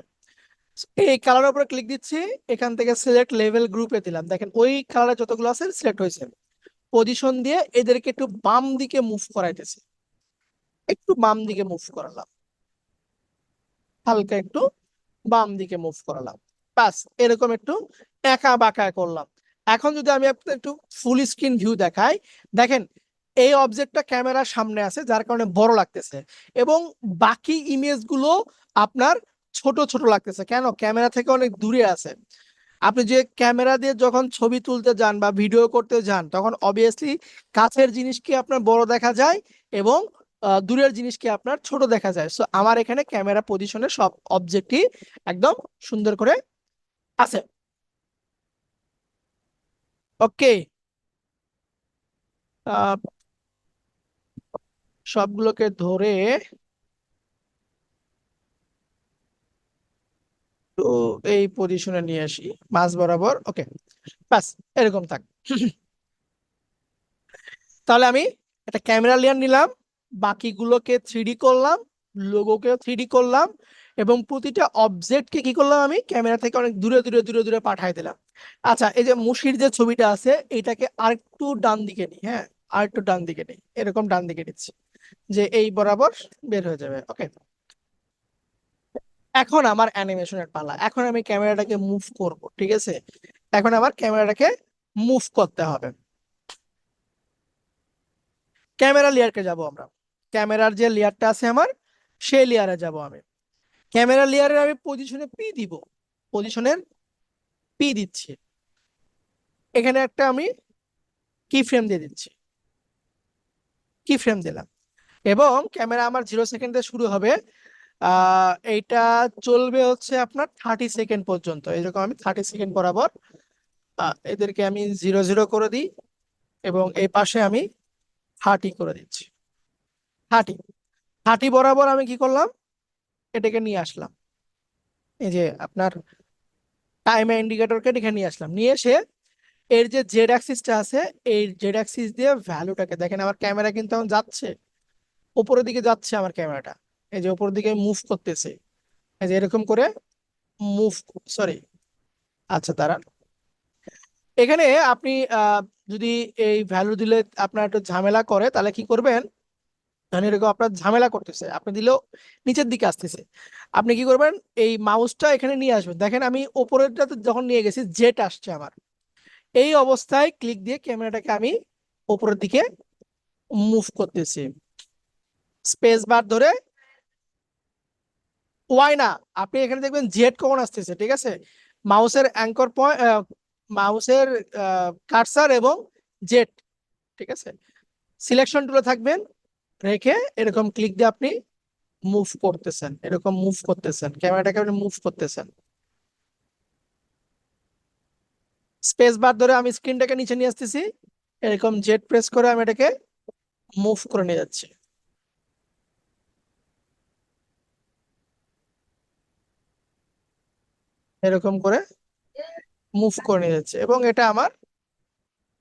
এই কালারের উপর ক্লিক দিচ্ছি, এখান থেকে সিলেক্ট লেভেল গ্রুপে দিলাম। দেখেন ওই কালারে যতগুলো আছে সিলেক্ট হয়েছে। পজিশন দিয়ে এদেরকে একটু বাম দিকে মুভ করাইতেছি, একটু বাম দিকে মুভ করালাম, হালকা একটু বাম দিকে মুভ করালাম, বাস। এরকম একটু একা বাঁকা করলাম। এখন যদি আমি আপনার একটু ফুল স্ক্রিন ভিউ দেখাই, দেখেন এই অবজেক্টটা ক্যামেরার সামনে আছে যার কারণে বড় লাগতেছে, এবং বাকি ইমেজ গুলো আপনার ছোট ছোট লাগতেছে, কেন? ক্যামেরা থেকে অনেক দূরে আছে। আপনি যে ক্যামেরা দিয়ে যখন ছবি তুলতে যান বা ভিডিও করতে যান, তখন অবভিয়াসলি কাছের জিনিসকে আপনার বড় দেখা যায় এবং দূরের জিনিসকে আপনার ছোট দেখা যায়। সো আমার এখানে ক্যামেরা পজিশনে সব অবজেক্টই একদম সুন্দর করে আছে। ওকে, সবগুলোকে ধরে তো এই পজিশনে নিয়ে আসি, মাঝ বরাবর। ওকে, বাস এরকম থাক। তাহলে আমি একটা ক্যামেরা লেয়ার নিলাম, বাকিগুলোকে থ্রিডি করলাম, লোগোকেও থ্রিডি করলাম, এবং প্রতিটা অবজেক্টকে কি করলাম, আমি ক্যামেরা থেকে অনেক দূরে দূরে দূরে দূরে পাঠাই দিলাম। আচ্ছা, এই যে মুশির যে ছবিটা আছে, এটাকে আরেকটু ডান দিকে নিই। হ্যাঁ, আরেকটু ডান দিকে নিই, এরকম ডান দিকে নিচ্ছি যে এই বরাবর বের হয়ে যাবে। ওকে, এখন আমার অ্যানিমেশনের পালা। এখন আমি ক্যামেরাটাকে মুভ করব, ঠিক আছে? এখন আমার ক্যামেরাটাকে মুভ করতে হবে। ক্যামেরা লেয়ারকে যাব আমরা, ক্যামেরার যে লেয়ারটা আছে আমার, সেই লেয়ারে যাব আমি। ক্যামেরা লেয়ারে আমি পজিশনে পি দিব, পজিশনের পি দিচ্ছি। এখানে একটা আমি কি ফ্রেম দিয়ে দিচ্ছি, কি ফ্রেম দিলাম, এবং ক্যামেরা আমার 0 সেকেন্ডে শুরু হবে। এইটা চলবে হচ্ছে আপনার 30 সেকেন্ড পর্যন্ত। এরকম আমি 30 সেকেন্ড বরাবর এদেরকে আমি 0 0 করে দিই, এবং এই পাশে আমি 30 করে দিচ্ছি। 30 30 বরাবর আমি কি করলাম, এটাকে নিয়ে আসলাম, এই যে আপনার টাইম ইন্ডিকেটরকে এখানে নিয়ে আসলাম। নিয়ে এসে এর যে জেড অ্যাক্সিসটা আছে, এই জেড অ্যাক্সিস দিয়ে ভ্যালুটাকে দেখেন, আমার ক্যামেরা কিন্তু এখন যাচ্ছে, উপরের দিকে যাচ্ছে আমার ক্যামেরাটা, এই যে উপরের দিকে মুভ করতেছে, এই যে এরকম করে মুভ। সরি, আচ্ছা দাঁড়ান। এখানে আপনি যদি এই ভ্যালু দিলে আপনার একটু ঝামেলা করে, তাহলে কি করবেন, মানে এরকম আপনার ঝামেলা করতেছে, আপনি দিলেও নিচের দিকে আসতেছে, আপনি কি করবেন, এই মাউসটা এখানে নিয়ে আসবেন। দেখেন আমি উপরেরটাতে যখন নিয়ে গেছি, জেট আসছে আমার, এই অবস্থায় ক্লিক দিয়ে ক্যামেরাটাকে আমি উপরের দিকে মুভ করতেছি, স্পেস বার ধরে। ওয়াই না, আপনি এখানে দেখবেন জেড কখন আসতেছে, ঠিক আছে? মাউসের অ্যাঙ্কর পয়েন্ট, মাউসের কার্সার এবং জেড, ঠিক আছে, সিলেকশন টুলে থাকবেন, রেখে এরকম ক্লিক দিয়ে আপনি মুভ করতেছেন, এরকম মুভ করতেছেন, ক্যামেরাটাকে আপনি মুভ করতেছেন। স্পেস বার ধরে আমি স্ক্রিনটাকে নিচে নিয়ে আসতেছি, এরকম জেড প্রেস করে আমি এটাকে মুভ করে নিয়ে যাচ্ছি, এরকম করে মুভ করে নিয়ে যাচ্ছে, এবং এটা আমার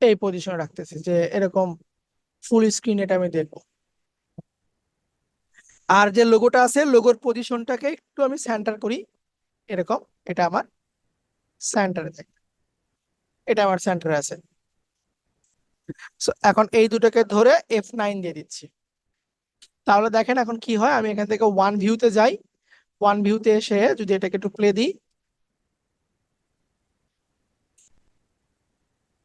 এই পজিশনে রাখতেছি, যে এরকম ফুল স্ক্রিন এটা আমি দেখবো। আর যে লোগোটা আছে, লোগোর পজিশনটাকে একটু আমি সেন্টার করি, এরকম, এটা আমার সেন্টারে থাকে, এটা আমার সেন্টারে আছে। So, এখন এই দুটোকে ধরে F9 দিয়ে দিচ্ছি। তাহলে দেখেন এখন কি হয়, আমি এখান থেকে ওয়ান ভিউতে যাই, ওয়ান ভিউতে এসে যদি এটাকে একটু প্লে দিই,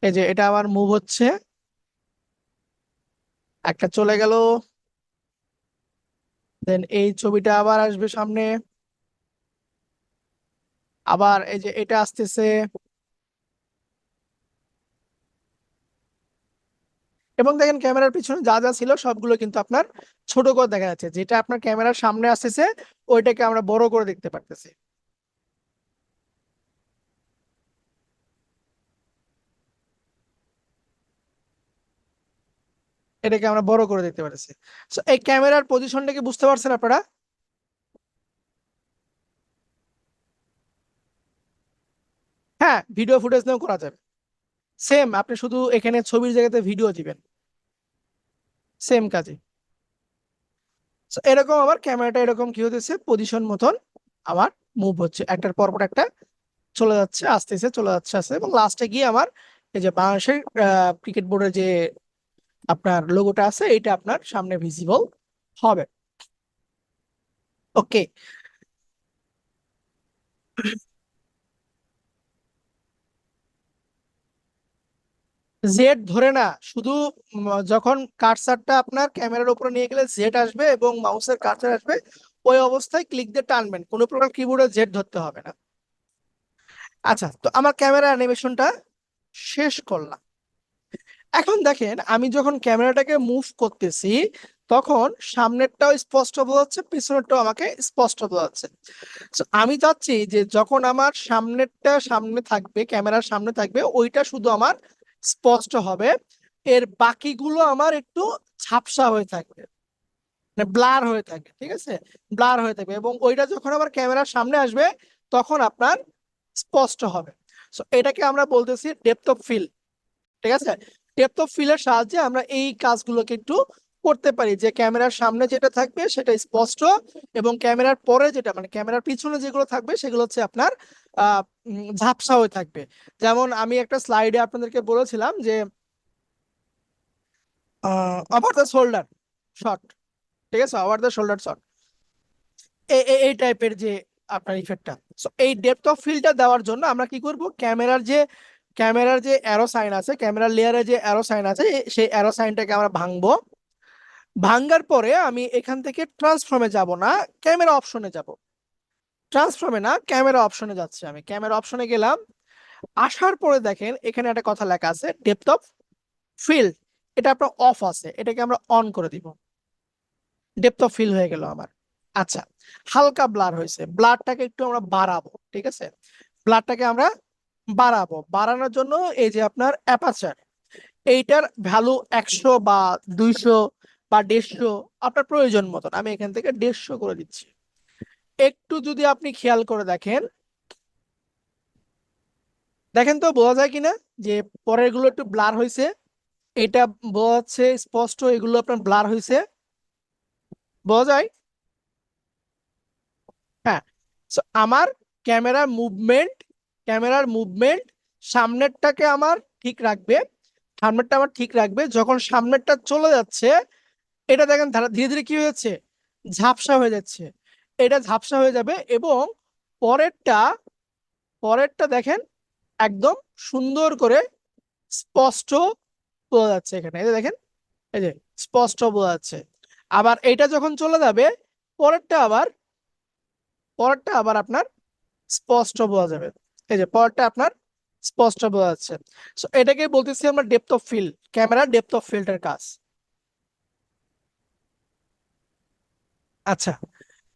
এই যে এটা আমার মুভ হচ্ছে, একটা চলে গেল, দেন এই ছবিটা আবার আসবে সামনে, আবার এই যে এটা আসতেছে, এবং দেখেন ক্যামেরার পিছনে যা যা ছিল সবগুলো কিন্তু আপনার ছোট করে দেখা যাচ্ছে, যেটা আপনার ক্যামেরার সামনে আসতেছে ওইটাকে আমরা বড় করে দেখতে পারতেছি। এটাকে আমরা বড় করে দেখতে পারতেছি। So, এই ক্যামেরার পজিশনটাকে বুঝতে পারছেন আপনারা? হ্যাঁ, ভিডিও ফুটেজ নিয়েও করা যাবে, সেম, আপনি শুধু এখানে ছবির জায়গাতে ভিডিও দিবেন, সেম কাজে। So, এরকম আমার ক্যামেরাটা এরকম কি হতেছে, পজিশন মতন আমার মুভ হচ্ছে, একটার পর পর একটা চলে যাচ্ছে, আসতেছে, চলে যাচ্ছে, আসছে, এবং লাস্টে গিয়ে আমার এই যে বাংলাদেশের ক্রিকেট বোর্ডের যে আপনার লোগোটা আছে, এটা আপনার সামনে ভিজিবল হবে। ওকে, জেড ধরে না, শুধু যখন কার্সারটা আপনার ক্যামেরার উপরে নিয়ে গেলে জেড আসবে এবং মাউসের কার্সার আসবে, ওই অবস্থায় ক্লিক দিয়ে টানবেন, কোনো প্রকার কিবোর্ডে জেড ধরতে হবে না। আচ্ছা, তো আমার ক্যামেরা অ্যানিমেশনটা শেষ করলাম। এখন দেখেন আমি যখন ক্যামেরাটাকে মুভ করতেছি তখন সামনেরটাও স্পষ্ট বোঝা যাচ্ছে, পিছনেরটাও আমাকে স্পষ্ট বোঝা যাচ্ছে। So, আমি চাচ্ছি যে যখন আমার সামনেরটা সামনে থাকবে, ক্যামেরার সামনে থাকবে, ওইটা শুধু আমার স্পষ্ট হবে, এর বাকিগুলো আমার একটু ঝাপসা হয়ে থাকবে, মানে ব্লার হয়ে থাকবে, ঠিক আছে, ব্লার হয়ে থাকবে, এবং ওইটা যখন আবার ক্যামেরার সামনে আসবে তখন আপনার স্পষ্ট হবে। সো এটাকে আমরা বলতেছি ডেপথ অফ ফিল্ড, ঠিক আছে। ডেপথ অফ ফিল্ডের সাহায্যে আমরা এই কাজগুলোকে একটু করতে পারি, যে ক্যামেরার সামনে যেটা থাকবে সেটা স্পষ্ট, এবং ক্যামেরার পরে যেটা মানে ক্যামেরার পিছনে যেগুলো থাকবে সেগুলো হচ্ছে আপনার ঝাপসা হয়ে থাকবে। যেমন আমি একটা স্লাইডে আপনাদেরকে বলেছিলাম যে ওভার দ্য শোল্ডার শট, ঠিক আছে, ওভার দ্য শোল্ডার শট, এই টাইপের যে আপনার ইফেক্টটা। সো এই ডেপথ অফ ফিল্ডটা দেওয়ার জন্য আমরা কি করব, ক্যামেরার যে অ্যারো সাইন আছে, ক্যামেরার লেয়ারে যে অ্যারো সাইন আছে, সেই অ্যারো সাইনটাকে আমরা ভাঙবো। ভাঙার পরে আমি এখান থেকে ট্রান্সফর্মে যাব না, ক্যামেরা অপশনে যাব। ট্রান্সফর্মে না, ক্যামেরা অপশনে যাচ্ছে, আমি ক্যামেরা অপশনে গেলাম। আসার পরে দেখেন এখানে একটা কথা লেখা আছে ডেপথ অফ ফিল্ড, এটা আপনার অফ আছে, এটাকে আমরা অন করে দিব। ডেপথ অফ ফিল্ড হয়ে গেল আমার। আচ্ছা, হালকা ব্লার হয়েছে, ব্লারটাকে একটু আমরা বাড়াবো, ঠিক আছে, ব্লারটাকে আমরা বাড়াবো। বাড়ানোর জন্য এই যে আপনার অ্যাপারচার, এইটার ভ্যালু 100 বা 200 বা 150 আপনার প্রয়োজন মতন, আমি এখান থেকে 150 করে দিচ্ছি। একটু যদি আপনি খেয়াল করে দেখেন, দেখেন তো বোঝা যায় কিনা যে পরের গুলো একটু ব্লার হয়েছে, এটা বোঝা যাচ্ছে স্পষ্ট, এগুলো আপনার ব্লার হয়েছে, বোঝা যায়। হ্যাঁ, so আমার ক্যামেরার মুভমেন্ট সামনেরটাকে আমার ঠিক রাখবে, সামনেরটা আমার ঠিক রাখবে, যখন সামনেরটা চলে যাচ্ছে এটা দেখেন ধীরে ধীরে কি হয়ে যাচ্ছে, ঝাপসা হয়ে যাচ্ছে, এটা ঝাপসা হয়ে যাবে, এবং পরেরটা পরেরটা দেখেন একদম সুন্দর করে স্পষ্ট বোঝা যাচ্ছে, এখানে এই যে দেখেন, এই যে স্পষ্ট বোঝা যাচ্ছে। আবার এটা যখন চলে যাবে পরেরটা আবার আপনার স্পষ্ট বোঝা যাবে, এই যে পরেরটা আপনার স্পষ্ট বোঝা যাচ্ছে। সো এটাকে বলতেছি আমরা depth of field, camera depth of ফিল্ডের কাজ। আচ্ছা,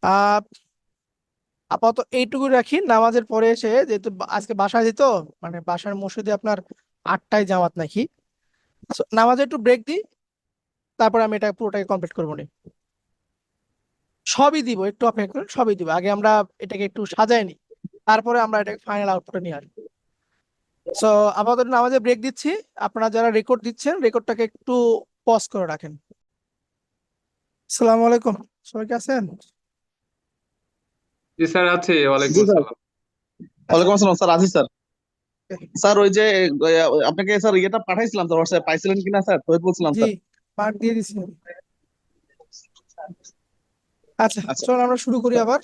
আহ আপাতত এইটুকু রাখি, নামাজের পরে এসে, যেহেতু আজকে বাসায় দিত, মানে বাসার মসজিদে আপনার 8টায় জামাত নাকি, So, নামাজে একটু ব্রেক দিই, তারপর আমি এটা পুরোটাকে কমপ্লিট করবো নি। সবই দিব, একটু অপেক্ষা করুন, সবই দিব, আগে আমরা এটাকে একটু সাজাই নি, তারপরে আমরা এটাকে ফাইনাল আউটপুটে নিয়ে আসবো। সো আপাতত নামাজে ব্রেক দিচ্ছি, আপনারা যারা রেকর্ড দিচ্ছেন রেকর্ডটাকে একটু পজ করে রাখেন। আসসালামু আলাইকুম, সবাই কি আছেন? জি স্যার, আছে। ওয়ালাইকুম জি স্যার, আসসালাম। ওয়ালাইকুম আসসালাম স্যার, আছি স্যার। স্যার ওই যে আপনাকে স্যার ইয়েটা পাঠাইছিলাম স্যার, হোয়াটসঅ্যাপ পাইছিলেন কিনা স্যার, তো বলছিলাম জি, স্যার। পার্ট দিয়ে দিচ্ছি। আচ্ছা, আচ্ছা চলো আমরা শুরু করি আবার।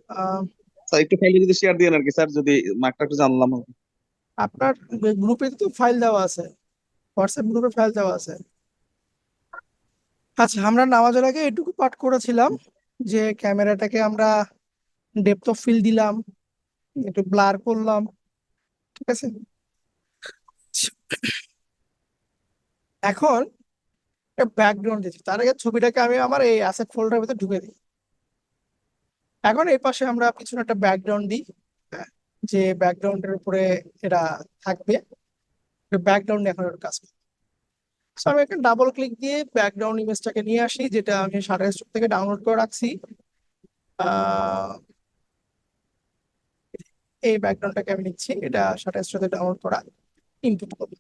আহ, স্যার, একটু ফাইলে যদি শেয়ার দিয়েন আর কি স্যার, যদি মার্কটা একটু জানলাম। আপনার গ্রুপে তো ফাইল দেওয়া আছে, হোয়াটসঅ্যাপ গ্রুপে ফাইল দেওয়া আছে। আচ্ছা, আমরা নামাজের আগে এটুকু পাঠ করেছিলাম যে ক্যামেরাটাকে আমরা ডেপথ অফ ফিল্ড দিলাম, একটু ব্লার করলাম, ঠিক আছে। এখন ব্যাকগ্রাউন্ড দিচ্ছি, তার আগে ছবিটাকে আমি আমার এই অ্যাসেট ফোল্ডারের ভিতরে ঢুকে দিই। এখন এই পাশে আমরা পিছনে একটা ব্যাকগ্রাউন্ড দিই, হ্যাঁ, যে ব্যাকগ্রাউন্ডের উপরে এটা থাকবে, ব্যাকগ্রাউন্ড এখন একটা কাজ করবে। So, আমি একটা ডাবল ক্লিক দিয়ে ব্যাকগ্রাউন্ড ইমেজটাকে নিয়ে আসি, যেটা আমি শাটার স্টোর থেকে ডাউনলোড করে রাখছি। আহ, এই ব্যাকগ্রাউন্ডটাকে আমি নিচ্ছি, এটা শাটার স্টোর থেকে ডাউনলোড করা, ইনপুট করবো।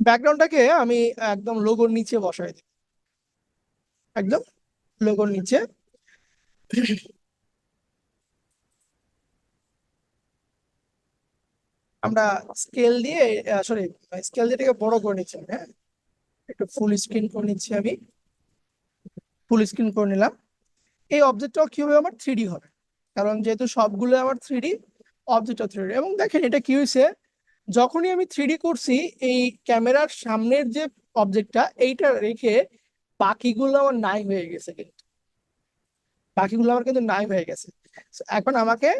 ব্যাকগ্রাউন্ডটাকে আমি একদম লোগোর নিচে বসাই দিই, একদম লোগোর নিচে। আমরা স্কেল দিয়ে, সরি, স্কেল দিয়ে এটাকে বড় করে নিচ্ছি, হ্যাঁ, একটু ফুল স্ক্রিন করে নিচ্ছি, আমি ফুল স্ক্রিন করে নিলাম। এই অবজেক্টটাও কি হবে, আমার 3D হবে, কারণ যেহেতু সবগুলো আমার 3D, অবজেক্টটা 3D। এবং দেখেন এটা কি হয়েছে, যখনই আমি 3D করছি, এই ক্যামেরার সামনের যে অবজেক্টটা এইটা রেখে বাকিগুলো আমার নাই হয়ে গেছে কিন্তু। বাকিগুলো আমার কিন্তু নাই হয়ে গেছে। So, এখন আমাকে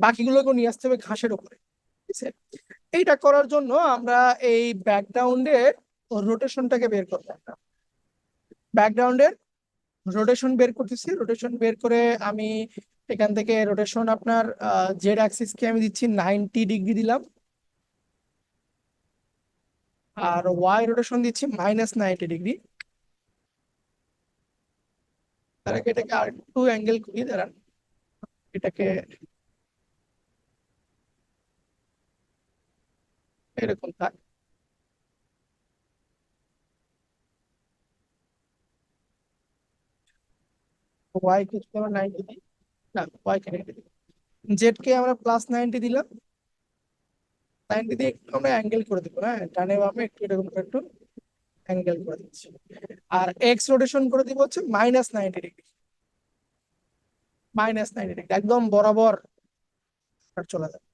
বাকিগুলোকে নিয়ে আসতে হবে ঘাসের উপরে, ঠিক আছে? এইটা করার জন্য আমরা এই ব্যাকগ্রাউন্ডের রোটেশনটাকে বের করবো। ব্যাকগ্রাউন্ডের রোটেশন বের করতেছি, রোটেশন বের করে আমি এখান থেকে রোটেশন আপনার জেড অ্যাক্সিসকে আমি দিচ্ছি 90 ডিগ্রি দিলাম, আর ওয়াই রোটেশন দিচ্ছি -90 ডিগ্রি। তার আগে এটাকে আর একটু অ্যাঙ্গেল করিয়ে দাঁড়ান, এটাকে এরকম থাক। ওয়াই কে যদি আমরা 90 দিই, না ওয়াই কে 90 দিই, জেড কে আমরা +90 দিলাম। 90 দিয়ে একটু আমরা অ্যাঙ্গেল করে দিব, হ্যাঁ ডানে বামে একটু এরকম করে একটু অ্যাঙ্গেল করে দিচ্ছি। আর এক্স রোটেশন করে দিব হচ্ছে -90 ডিগ্রি, -90 ডিগ্রি একদম বরাবর চলে যাবে,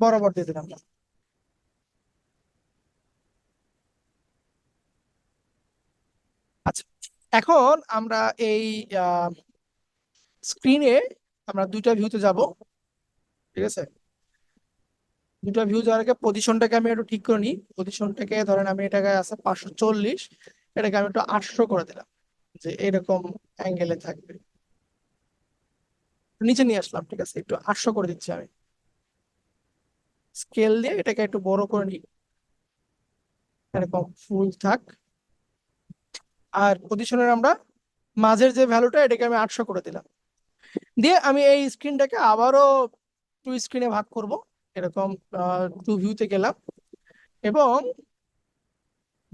বরাবর দিয়ে দিলাম। আচ্ছা, এখন আমরা এই স্ক্রিনে আমরা দুইটা ভিউতে যাব, ঠিক আছে? দুটো ভিউ যাওয়ার আগে পজিশনটাকে আমি একটু ঠিক করে নিই। পজিশনটাকে ধরেন আমি এটাকে আছে 540, এটাকে আমি একটু 800 করে দিলাম, যে এরকম অ্যাঙ্গেলে থাকবে। নিচে নিয়ে আসলাম, ঠিক আছে, একটু 800 করে দিচ্ছি আমি। স্কেল দিয়ে এটাকে একটু বড় করে নিই, এরকম ফুল থাক। আর পজিশনের আমরা মাঝের যে ভ্যালুটা, এটাকে আমি 800 করে দিলাম। দিয়ে আমি এই স্ক্রিনটাকে আবারও টু স্ক্রিনে ভাগ করব, এরকম টু ভিউতে গেলাম, এবং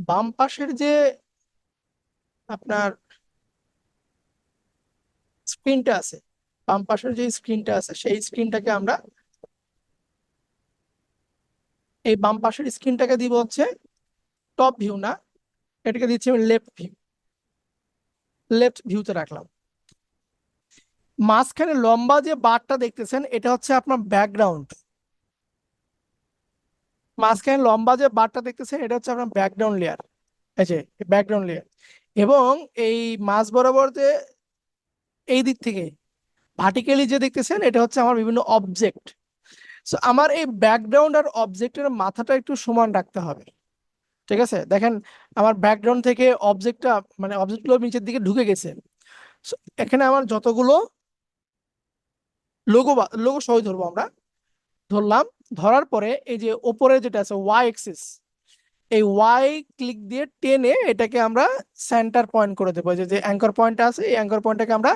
বাম পাশের যে আপনার স্ক্রিনটা আছে, বাম পাশের যে স্ক্রিনটা আছে সেই স্ক্রিনটাকে আমরা, এই বাম পাশের স্ক্রিনটাকে দিব হচ্ছে টপ ভিউ না, এটাকে দিচ্ছি আমি লেফট ভিউ, লেফট ভিউতে রাখলাম। মাঝখানে লম্বা যে বারটা দেখতেছেন এটা হচ্ছে আপনার ব্যাকগ্রাউন্ড, মাঝখানে লম্বা যে বারটা দেখতেছেন এটা হচ্ছে আপনার ব্যাকগ্রাউন্ড লেয়ার, এই যে ব্যাকগ্রাউন্ড লেয়ার। এবং এই মাঝ বরাবর যে এই দিক থেকে ভার্টিক্যালি যে দেখতেছেন এটা হচ্ছে আমার বিভিন্ন অবজেক্ট। সো আমার এই ব্যাকগ্রাউন্ড আর অবজেক্টের মাথাটা একটু সমান রাখতে হবে, ঠিক আছে? দেখেন আমার ব্যাকগ্রাউন্ড থেকে অবজেক্টটা, মানে অবজেক্টগুলো নিচের দিকে ঢুকে গেছে। So, এখানে আমার যতগুলো লোগো লোগো সহ ধরবো আমরা, ধরলাম। ধরার পরে এই যে ওপরে যেটা আছে ওয়াই এক্সিস, এই ওয়াই ক্লিক দিয়ে টেনে এটাকে আমরা সেন্টার পয়েন্ট করে দেবো। যে যে অ্যাঙ্কর পয়েন্ট আছে এই অ্যাঙ্কর পয়েন্টটাকে আমরা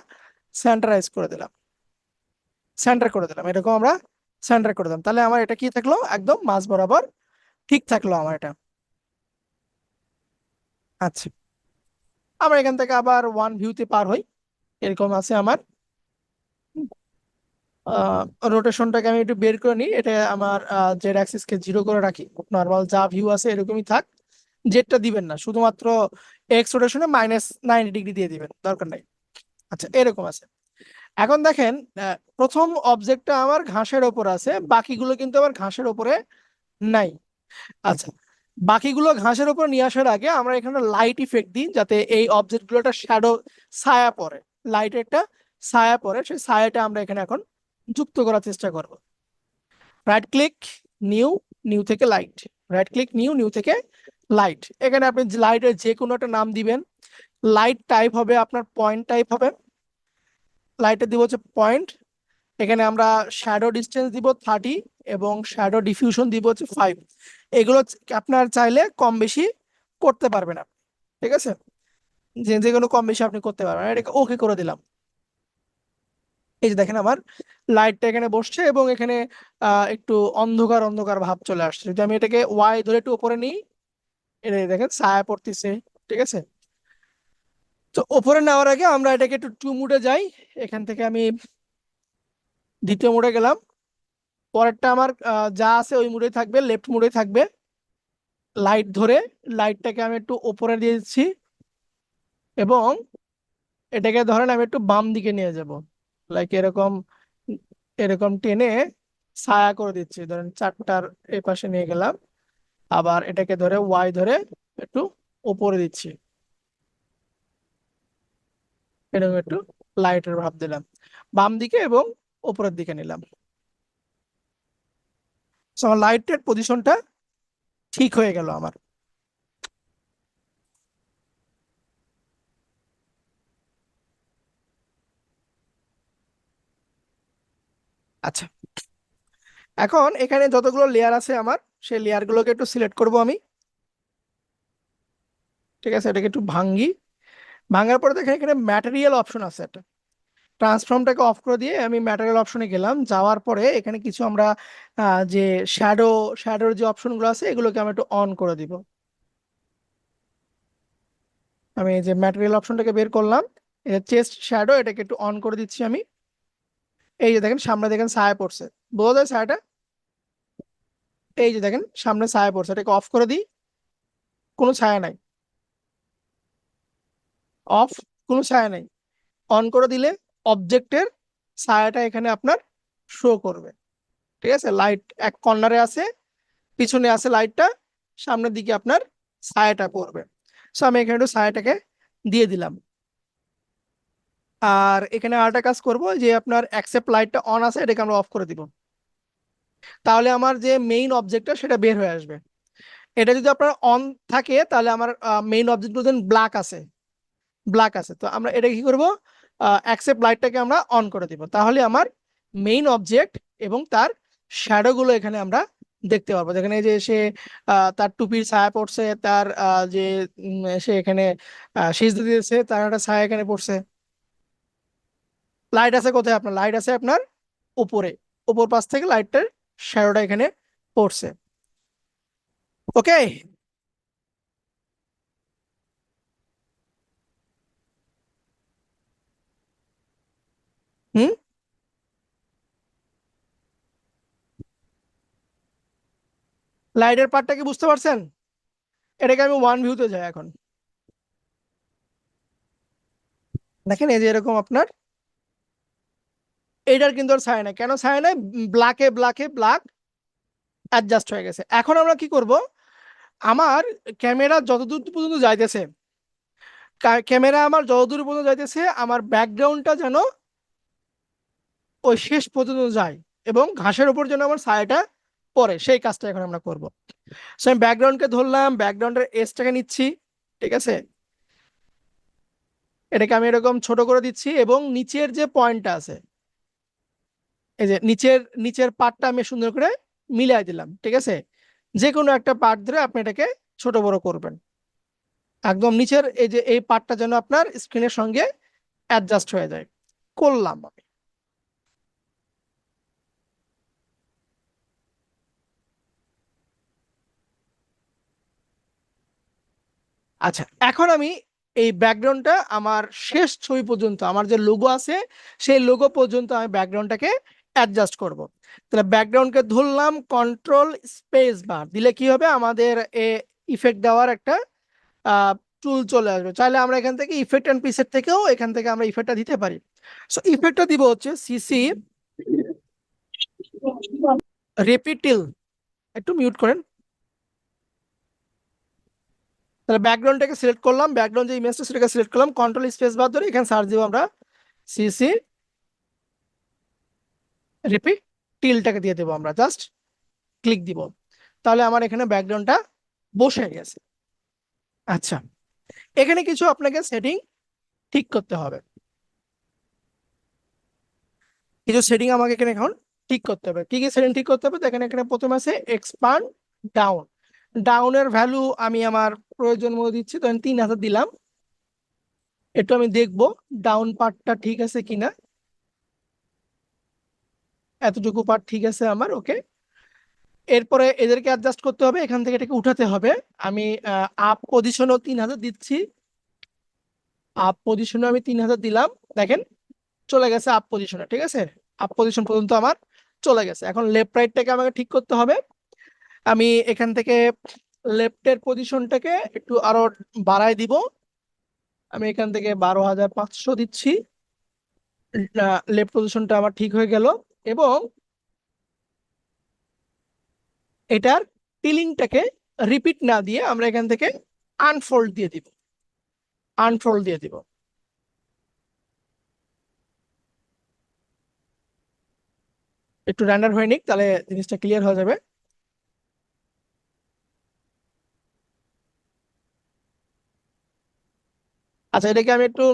সেন্টারাইজ করে দিলাম, সেন্টার করে দিলাম, এরকম আমরা সেন্টার করে দিলাম। তাহলে আমার এটা কি থাকলো, একদম মাঝ বরাবর ঠিক থাকলো আমার এটা। আচ্ছা, আমরা এখান থেকে আবার ওয়ান ভিউতে পার হই, এরকম আছে আমার। রোটেশনটাকে আমি একটু বের করে নিই, এটা আমার জেড অ্যাক্সিসকে 0 করে রাখি, নর্মাল যা ভিউ আছে এরকমই থাক, জেডটা দিবেন না, শুধুমাত্র এক্স রোটেশনে -90 ডিগ্রি দিয়ে দিবেন, দরকার নাই। আচ্ছা, এরকম আছে। এখন দেখেন প্রথম অবজেক্টটা আমার ঘাসের ওপর আছে, বাকিগুলো কিন্তু আবার ঘাসের ওপরে নাই। আচ্ছা, বাকিগুলো ঘাসের উপর নিয়ে আসার আগে আমরা এখানে লাইট ইফেক্ট দিই, যাতে এই অবজেক্ট গুলো একটা শ্যাডো, ছায়া পড়ে, লাইটের একটা ছায়া পড়ে, সেই ছায়াটা আমরা এখানে এখন যুক্ত করার চেষ্টা করব। রাইট ক্লিক, নিউ, নিউ থেকে light, right click, new, new থেকে লাইট। এখানে আপনি লাইটের যে কোনো একটা নাম দিবেন। লাইট টাইপ হবে আপনার পয়েন্ট টাইপ হবে, লাইটের দিব হচ্ছে পয়েন্ট। এখানে আমরা শ্যাডো ডিসটেন্স দিব 30 এবং শ্যাডো ডিফিউশন দিব হচ্ছে 5। এগুলো আপনার চাইলে কম বেশি করতে পারবেন আপনি, ঠিক আছে? যে যে কোনো কম বেশি আপনি করতে পারবেন। এটাকে ওকে করে দিলাম। এই যে দেখেন আমার লাইটটা এখানে বসছে এবং এখানে একটু অন্ধকার অন্ধকার ভাব চলে আসছে। যদি আমি এটাকে ওয়াই ধরে একটু উপরে নিই, এটা দেখেন ছায়া পড়তেছে, ঠিক আছে? তো উপরে নেওয়ার আগে আমরা এটাকে একটু টু মুডে যাই। এখান থেকে আমি দ্বিতীয় মুডে গেলাম। পরেরটা আমার যা আছে ওই মুডে থাকবে, লেফট মুডে থাকবে। লাইট ধরে লাইটটাকে আমি একটু উপরে দিয়ে দিচ্ছি এবং এটাকে ধরেন আমি একটু বাম দিকে নিয়ে যাব, লাইক এরকম, এরকম টেনে ছায়া করে দিচ্ছি। ধরেন চারটার এই পাশে নিয়ে গেলাম, আবার এটাকে ধরে ওয়াই ধরে একটু উপরে দিচ্ছি। এরকম একটু লাইটের ভাব দিলাম বাম দিকে এবং উপরের দিকে নিলাম। So, আমার লাইটের পজিশনটা ঠিক হয়ে গেল আমার। আচ্ছা, এখন এখানে যতগুলো লেয়ার আছে আমার, সেই লেয়ার গুলোকে একটু সিলেক্ট করব আমি। ঠিক আছে, এটাকে একটু ভাঙ্গি। ভাঙার পরে দেখেন এখানে ম্যাটেরিয়াল অপশন আছে একটা। ট্রান্সফর্মটাকে অফ করে দিয়ে আমি ম্যাটেরিয়াল অপশনে গেলাম। যাওয়ার পরে এখানে কিছু আমরা যে শ্যাডোর যে অপশনগুলো আছে এগুলোকে আমি একটু অন করে দিব। আমি এই যে ম্যাটেরিয়াল অপশনটাকে বের করলাম, চেস্ট শ্যাডো, এটাকে একটু অন করে দিচ্ছি আমি। এই যে দেখেন সামনে দেখেন ছায়া পড়ছে, বোঝা যায় ছায়াটা? এই যে দেখেন সামনে ছায়া পড়ছে, এটাকে অফ করে দিই। কোনো ছায়া নাই, অফ, কোনো ছায়া নাই। অন করে দিলে অবজেক্টের ছায়াটা এখানে আপনার শো করবে। ঠিক আছে, লাইট এক কর্নারে আছে, পিছনে আছে লাইটটা, সামনের দিকে আপনার ছায়াটা পড়বে। সো আমি এখানে একটু ছায়াটাকে দিয়ে দিলাম। আর এখানে আরেকটা কাজ করব, যে আপনার অ্যাকসেপ্ট লাইটটা অন আছে, এটাকে আমরা অফ করে দিব। তাহলে আমার যে মেইন অবজেক্টটা সেটা বের হয়ে আসবে। এটা যদি আপনার অন থাকে তাহলে আমার মেইন অবজেক্ট ব্ল্যাক আছে, ব্ল্যাক আছে। তো আমরা এটা কি করব, অ্যাকসেপ্ট লাইটটাকে আমরা অন করে দিব। তাহলে আমার মেইন অবজেক্ট এবং তার শ্যাডো গুলো এখানে আমরা দেখতে পারবো। যেখানে যে সে তার টুপির ছায়া পড়ছে, তার যে সে এখানে সিজদা দিয়েছে, তার একটা ছায়া এখানে পড়ছে। লাইট আছে কোথায় আপনার? লাইট আছে আপনার উপরে, উপর পাশ থেকে লাইটটার শ্যাডোটা এখানে পড়ছে। ওকে, হুম, লাইটের পার্টটা কি বুঝতে পারছেন? এটাকে আমি ওয়ান ভিউতে যাই এখন। দেখেন এই যে এরকম আপনার এইটার কিন্তু আর ছায়া নাই। কেন ছায়া নাই? ব্ল্যাকে ব্ল্যাকে ব্ল্যাক অ্যাডজাস্ট হয়ে গেছে। এখন আমরা কি করব, আমার ক্যামেরা যতদূর পর্যন্ত যাইতেছে, ক্যামেরা আমার যতদূর পর্যন্ত যাইতেছে, আমার ব্যাকগ্রাউন্ডটা যেন ওই শেষ পর্যন্ত যায় এবং ঘাসের উপর যেন আমার ছায়াটা পড়ে, সেই কাজটা এখন আমরা করব। সো আমি ব্যাকগ্রাউন্ডকে ধরলাম, ব্যাকগ্রাউন্ডের এজটাকে নিচ্ছি। ঠিক আছে, এটাকে আমি এরকম ছোট করে দিচ্ছি এবং নিচের যে পয়েন্টটা আছে, এই যে নিচের নিচের পার্টটা আমি সুন্দর করে মিলাই দিলাম। ঠিক আছে, যে কোনো একটা পার্ট ধরে আপনি এটাকে ছোট বড় করবেন। একদম নিচের এই যে এই পার্টটা যেন আপনার স্ক্রিনের সঙ্গে অ্যাডজাস্ট হয়ে যায়। করলাম আমি। আচ্ছা, এখন আমি এই ব্যাকগ্রাউন্ডটা আমার শেষ ছবি পর্যন্ত, আমার যে লোগো আছে সেই লোগো পর্যন্ত আমি ব্যাকগ্রাউন্ডটাকে অ্যাডজাস্ট করব। তাহলে ব্যাকগ্রাউন্ডকে ধরলাম, কন্ট্রোল স্পেস বার দিলে কি হবে, আমাদের ইফেক্ট দেওয়ার একটা টুল চলে আসবে। চাইলে আমরা এখান থেকে ইফেক্ট এন্ড প্রিসেট থেকেও এখান থেকে আমরা ইফেক্টটা দিতে পারি। সো ইফেক্টটা দিব হচ্ছে সিসি রেপিটিল। একটু মিউট করেন। তাহলে ব্যাকগ্রাউন্ডটাকে সিলেক্ট করলাম, ব্যাকগ্রাউন্ড যে ইমেজটা সেটাকে সিলেক্ট করলাম, কন্ট্রোল স্পেস বার ধরে এখানে সার্চ দিব আমরা সিসি রিপিটিলটাকে দিয়ে দেবো আমরা, জাস্ট ক্লিক দিব। তাহলে আমার এখানে ব্যাকগ্রাউন্ডটা বসে গেছে। আচ্ছা, এখানে কিছু আপনাকে সেটিং ঠিক করতে হবে। কিছু সেটিং আমাকে এখানে এখন ঠিক করতে হবে। কি কি সেটিং ঠিক করতে হবে দেখেন, এখানে প্রথমে আছে এক্সপান্ড ডাউন। ডাউনের ভ্যালু আমি আমার প্রয়োজন মতো দিচ্ছি, তো আমি 3000 দিলাম। একটু আমি দেখবো ডাউন পার্টটা ঠিক আছে কিনা। এতটুকু পার্ট ঠিক আছে আমার, ওকে। এরপরে এদেরকে অ্যাডজাস্ট করতে হবে, এখান থেকে এটাকে উঠাতে হবে। আমি আপ পজিশনও 3000 দিচ্ছি। আপ পজিশনে আমি 3000 দিলাম, দেখেন চলে গেছে আপ পজিশনে। ঠিক আছে, আপ পজিশন পর্যন্ত আমার চলে গেছে। এখন লেফট রাইটটাকে আমাকে ঠিক করতে হবে। আমি এখান থেকে লেফটের পজিশনটাকে একটু আরো বাড়ায় দিব। আমি এখান থেকে 12500 দিচ্ছি। লেফট পজিশনটা আমার ঠিক হয়ে গেল। এবং এটার টিলিংটাকে রিপিট না দিয়ে আমরা এখান থেকে আনফোল্ড দিয়ে দিব, আনফোল্ড দিয়ে দিব। একটু রেন্ডার হয়ে নিক, তাহলে জিনিসটা ক্লিয়ার হয়ে যাবে। আচ্ছা, এটাকে আমি একটু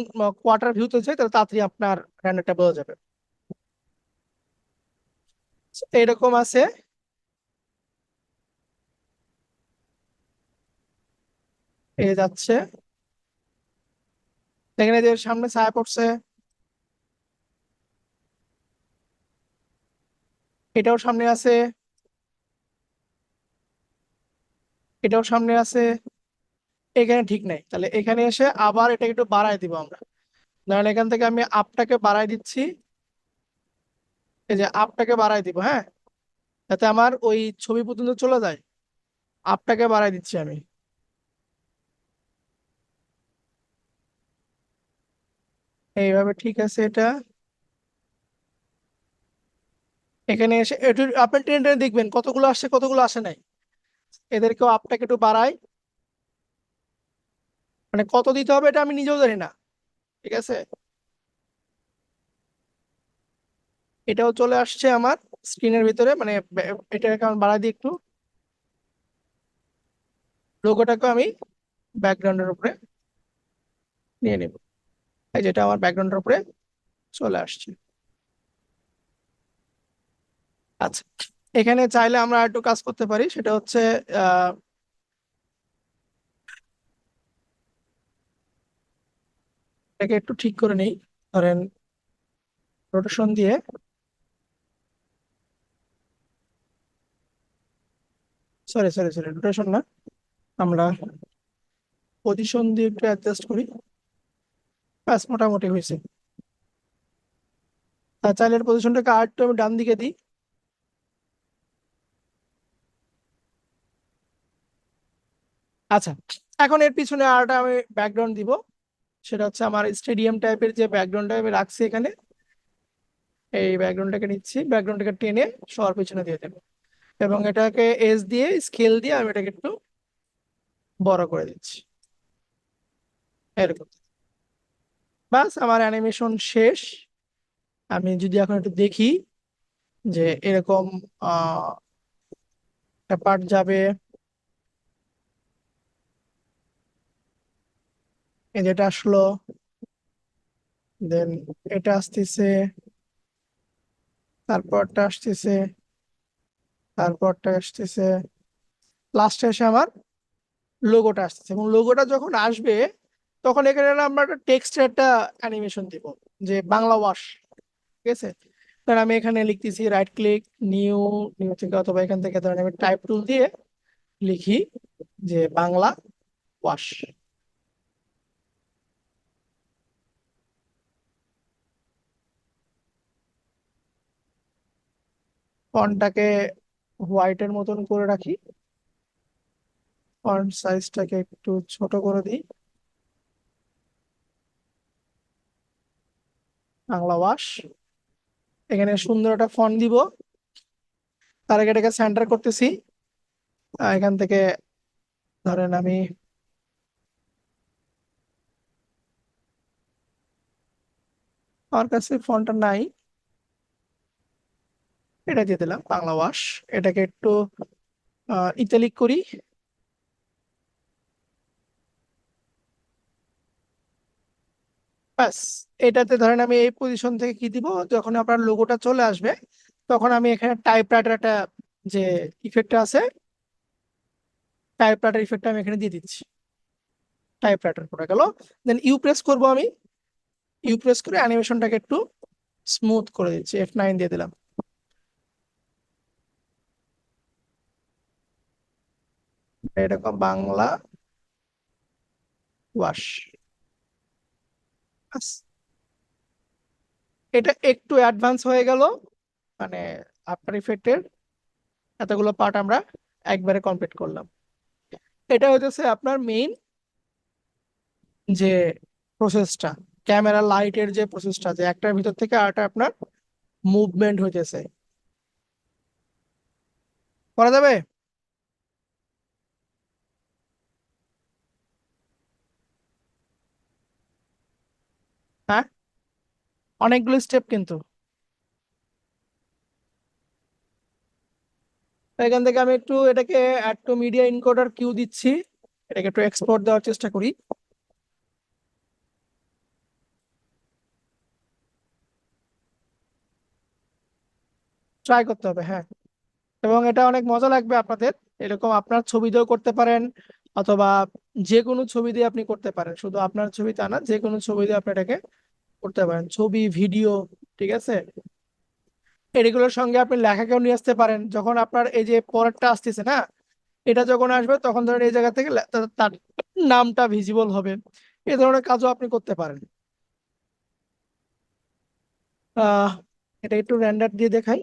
কোয়ার্টার ভিউতে চাই, তাহলে তাড়াতাড়ি আপনার রেন্ডারটা বোঝা যাবে। এরকম আছে। এই যাচ্ছে, এখানে যে সামনে ছায়া পড়ছে, এটাও সামনে আছে, এটাও সামনে আছে, এখানে ঠিক নাই। তাহলে এখানে এসে আবার এটা একটু বাড়ায় দিব আমরা। ধরেন এখান থেকে আমি আপটাকে বাড়ায় দিচ্ছি, এই যে আপটাকে বাড়ায় দিব, হ্যাঁ, যাতে আমার ওই ছবি পর্যন্ত চলে যায়। আপটাকে বাড়ায় দিচ্ছি আমি। এইভাবে ঠিক আছে এটা। এখানে এসে একটু আপনি টেনে টেনে দেখবেন কতগুলো আসছে কতগুলো আসে নাই। এদেরকেও আপটাকে একটু বাড়াই, মানে কত দিতে হবে এটা আমি নিজেও জানি না। ঠিক আছে, এটাও চলে আসছে আমার স্ক্রিনের ভিতরে, মানে এটাকে আমি বাড়াই দিই একটু। লোগোটাকে আমি ব্যাকগ্রাউন্ডের উপরে নিয়ে নেব, এই যেটা আমার ব্যাকগ্রাউন্ডের উপরে চলে আসছে। আচ্ছা, এখানে চাইলে আমরা একটু কাজ করতে পারি, সেটা হচ্ছে আহ এটাকে একটু ঠিক করে নেই। ধরেন রোটেশন দিয়ে, সরি সরি সরি, রোটেশন না, আমরা পজিশন দিয়ে একটু অ্যাডজাস্ট করি। ব্যাস, মোটামুটি হয়েছে। চাইলে পজিশনটাকে আর একটু আমি ডান দিকে দিই। আচ্ছা, এখন এর পিছনে আরটা আমি ব্যাকগ্রাউন্ড দিব, সেটা হচ্ছে আমার স্টেডিয়াম টাইপের যে ব্যাকগ্রাউন্ডটা আমি রাখছি এখানে। এই ব্যাকগ্রাউন্ডটাকে নিচ্ছি, ব্যাকগ্রাউন্ডটাকে টেনে সবার পিছনে দিয়ে দেবো, এবং এটাকে এজ দিয়ে স্কেল দিয়ে আমি এটাকে একটু বড় করে দিচ্ছি, এরকম। বাস, আমার অ্যানিমেশন শেষ। আমি যদি এখন একটু দেখি যে এরকম আহ একটা পার্ট যাবে, এই যেটা আসলো, দেন এটা আসতেছে, তারপরটা আসতেছে, তারপরটা আসতেছে, লাস্টে এসে আমার লোগোটা আসতেছে। এবং লোগোটা যখন আসবে তখন এখানে না আমরা একটা টেক্সটের একটা অ্যানিমেশন দিব, যে বাংলা ওয়াশ। ঠিক আছে, কারণ আমি এখানে লিখতেছি রাইট ক্লিক, নিউ, নিউ থেকে অথবা এখান থেকে ধরেন আমি টাইপ টুল দিয়ে লিখি যে বাংলা ওয়াশ। ফন্টটাকে হোয়াইটের মতন করে রাখি, ফন্ট সাইজটাকে একটু ছোট করে দিই, বাংলা ওয়াশ। এখানে সুন্দর একটা ফন্ট দিব, তার আগে এটাকে সেন্টার করতেছি। এখান থেকে ধরেন আমি আমার কাছে ফন্টটা নাই, এটা দিয়ে দিলাম বাংলা ওয়াশ। এটাকে একটু ইতালিক করি। ব্যাস, এটাতে ধরেন আমি এই পজিশন থেকে কি দিব, যখন আপনার লোগোটা চলে আসবে তখন আমি এখানে টাইপরাইটার একটা যে ইফেক্টটা আছে, টাইপরাইটার ইফেক্টটা আমি এখানে দিয়ে দিচ্ছি। টাইপরাইটার পড়ে গেল, দেন ইউ প্রেস করবো আমি। ইউ প্রেস করে অ্যানিমেশনটাকে একটু স্মুথ করে দিচ্ছি, F9 দিয়ে দিলাম। এরকম বাংলা ওয়াশ। ব্যাস, এটা একটু অ্যাডভান্স হয়ে গেল, মানে আফটার ইফেক্টের এতগুলো পার্ট আমরা একবারে কমপ্লিট করলাম। এটা হইতেছে আপনার মেইন যে প্রসেসটা, ক্যামেরা লাইটের যে প্রসেসটা, যে একটার ভিতর থেকে আরেকটা আপনার মুভমেন্ট হইতেছে। করা যাবে? হ্যাঁ, অনেকগুলো স্টেপ কিন্তু। এখান থেকে আমি একটু এটাকে add to media encoder queue দিচ্ছি, এটাকে একটু এক্সপোর্ট দেওয়ার চেষ্টা করি। ট্রাই করতে হবে, হ্যাঁ। এবং এটা অনেক মজা লাগবে আপনাদের, এরকম আপনার ছবি দিয়েও করতে পারেন, অথবা যে কোনো ছবি দিয়ে আপনি করতে পারেন, শুধু আপনার ছবি তা না, যে কোনো ছবি দিয়ে আপনি এটাকে করতে পারেন, ছবি, ভিডিও, ঠিক আছে। এগুলোর সঙ্গে আপনি লেখাকেও নিয়ে আসতে পারেন, যখন আপনার এই যে পরেরটা আসতেছে না, এটা যখন আসবে তখন ধরেন এই জায়গা থেকে তার নামটা ভিজিবল হবে, এই ধরনের কাজও আপনি করতে পারেন। আহ এটা একটু রেন্ডার দিয়ে দেখাই।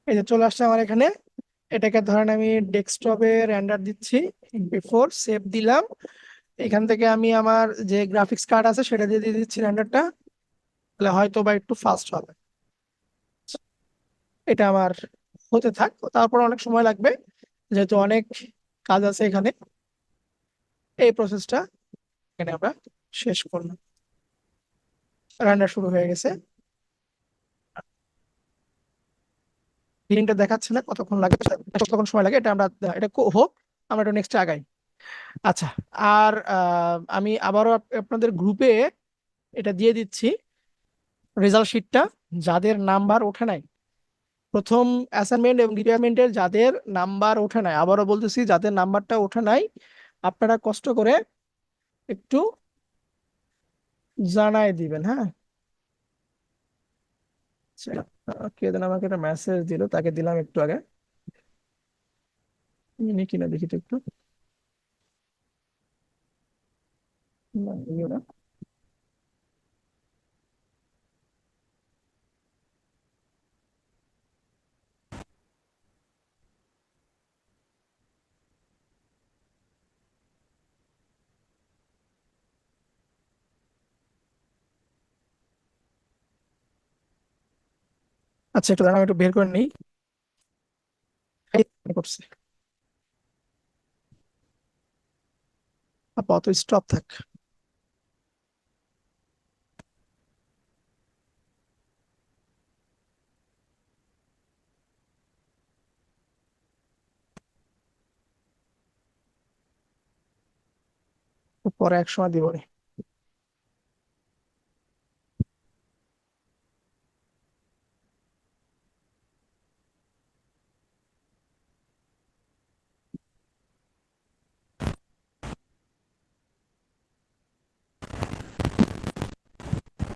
এই যে চলে আসছে আমার এখানে, এটাকে ধরেন আমি ডেস্কটপে রেন্ডার দিচ্ছি, বিফোর সেভ দিলাম। এখান থেকে আমি আমার যে গ্রাফিক্স কার্ড আছে সেটা দিয়ে দিয়ে দিচ্ছি রেন্ডারটা, তাহলে হয়তো বা একটু ফাস্ট হবে। এটা আমার হতে থাক, তারপর অনেক সময় লাগবে যেহেতু অনেক কাজ আছে এখানে। এই প্রসেসটা এখানে আমরা শেষ করলাম, রান্না শুরু হয়ে গেছে। লিঙ্কটা দেখাচ্ছে না কতক্ষণ লাগে, কতক্ষণ সময় লাগে, এটা আমরা এটা হোক, আমরা এটা নেক্সট আগাই। আচ্ছা, আর আমি আবারও আপনাদের গ্রুপে এটা দিয়ে দিচ্ছি রেজাল্ট শিটটা, যাদের নাম্বার ওঠে নাই প্রথম অ্যাসাইনমেন্ট এবং রিটায়ারমেন্টের, যাদের নাম্বার ওঠে নাই, আবারও বলতেছি যাদের নাম্বারটা ওঠে নাই, আপনারা কষ্ট করে একটু জানাই দিবেন, হ্যাঁ। আচ্ছা, কে যেন আমাকে একটা মেসেজ দিল, তাকে দিলাম একটু আগে, ইনি কিনা দেখি তো একটু। না, ইনিও না। আচ্ছা, একটু দাঁড়াও, একটু বের করে নিই। এই করছে, আপাতত স্টপ থাক। পরে এক সময় দিব নি।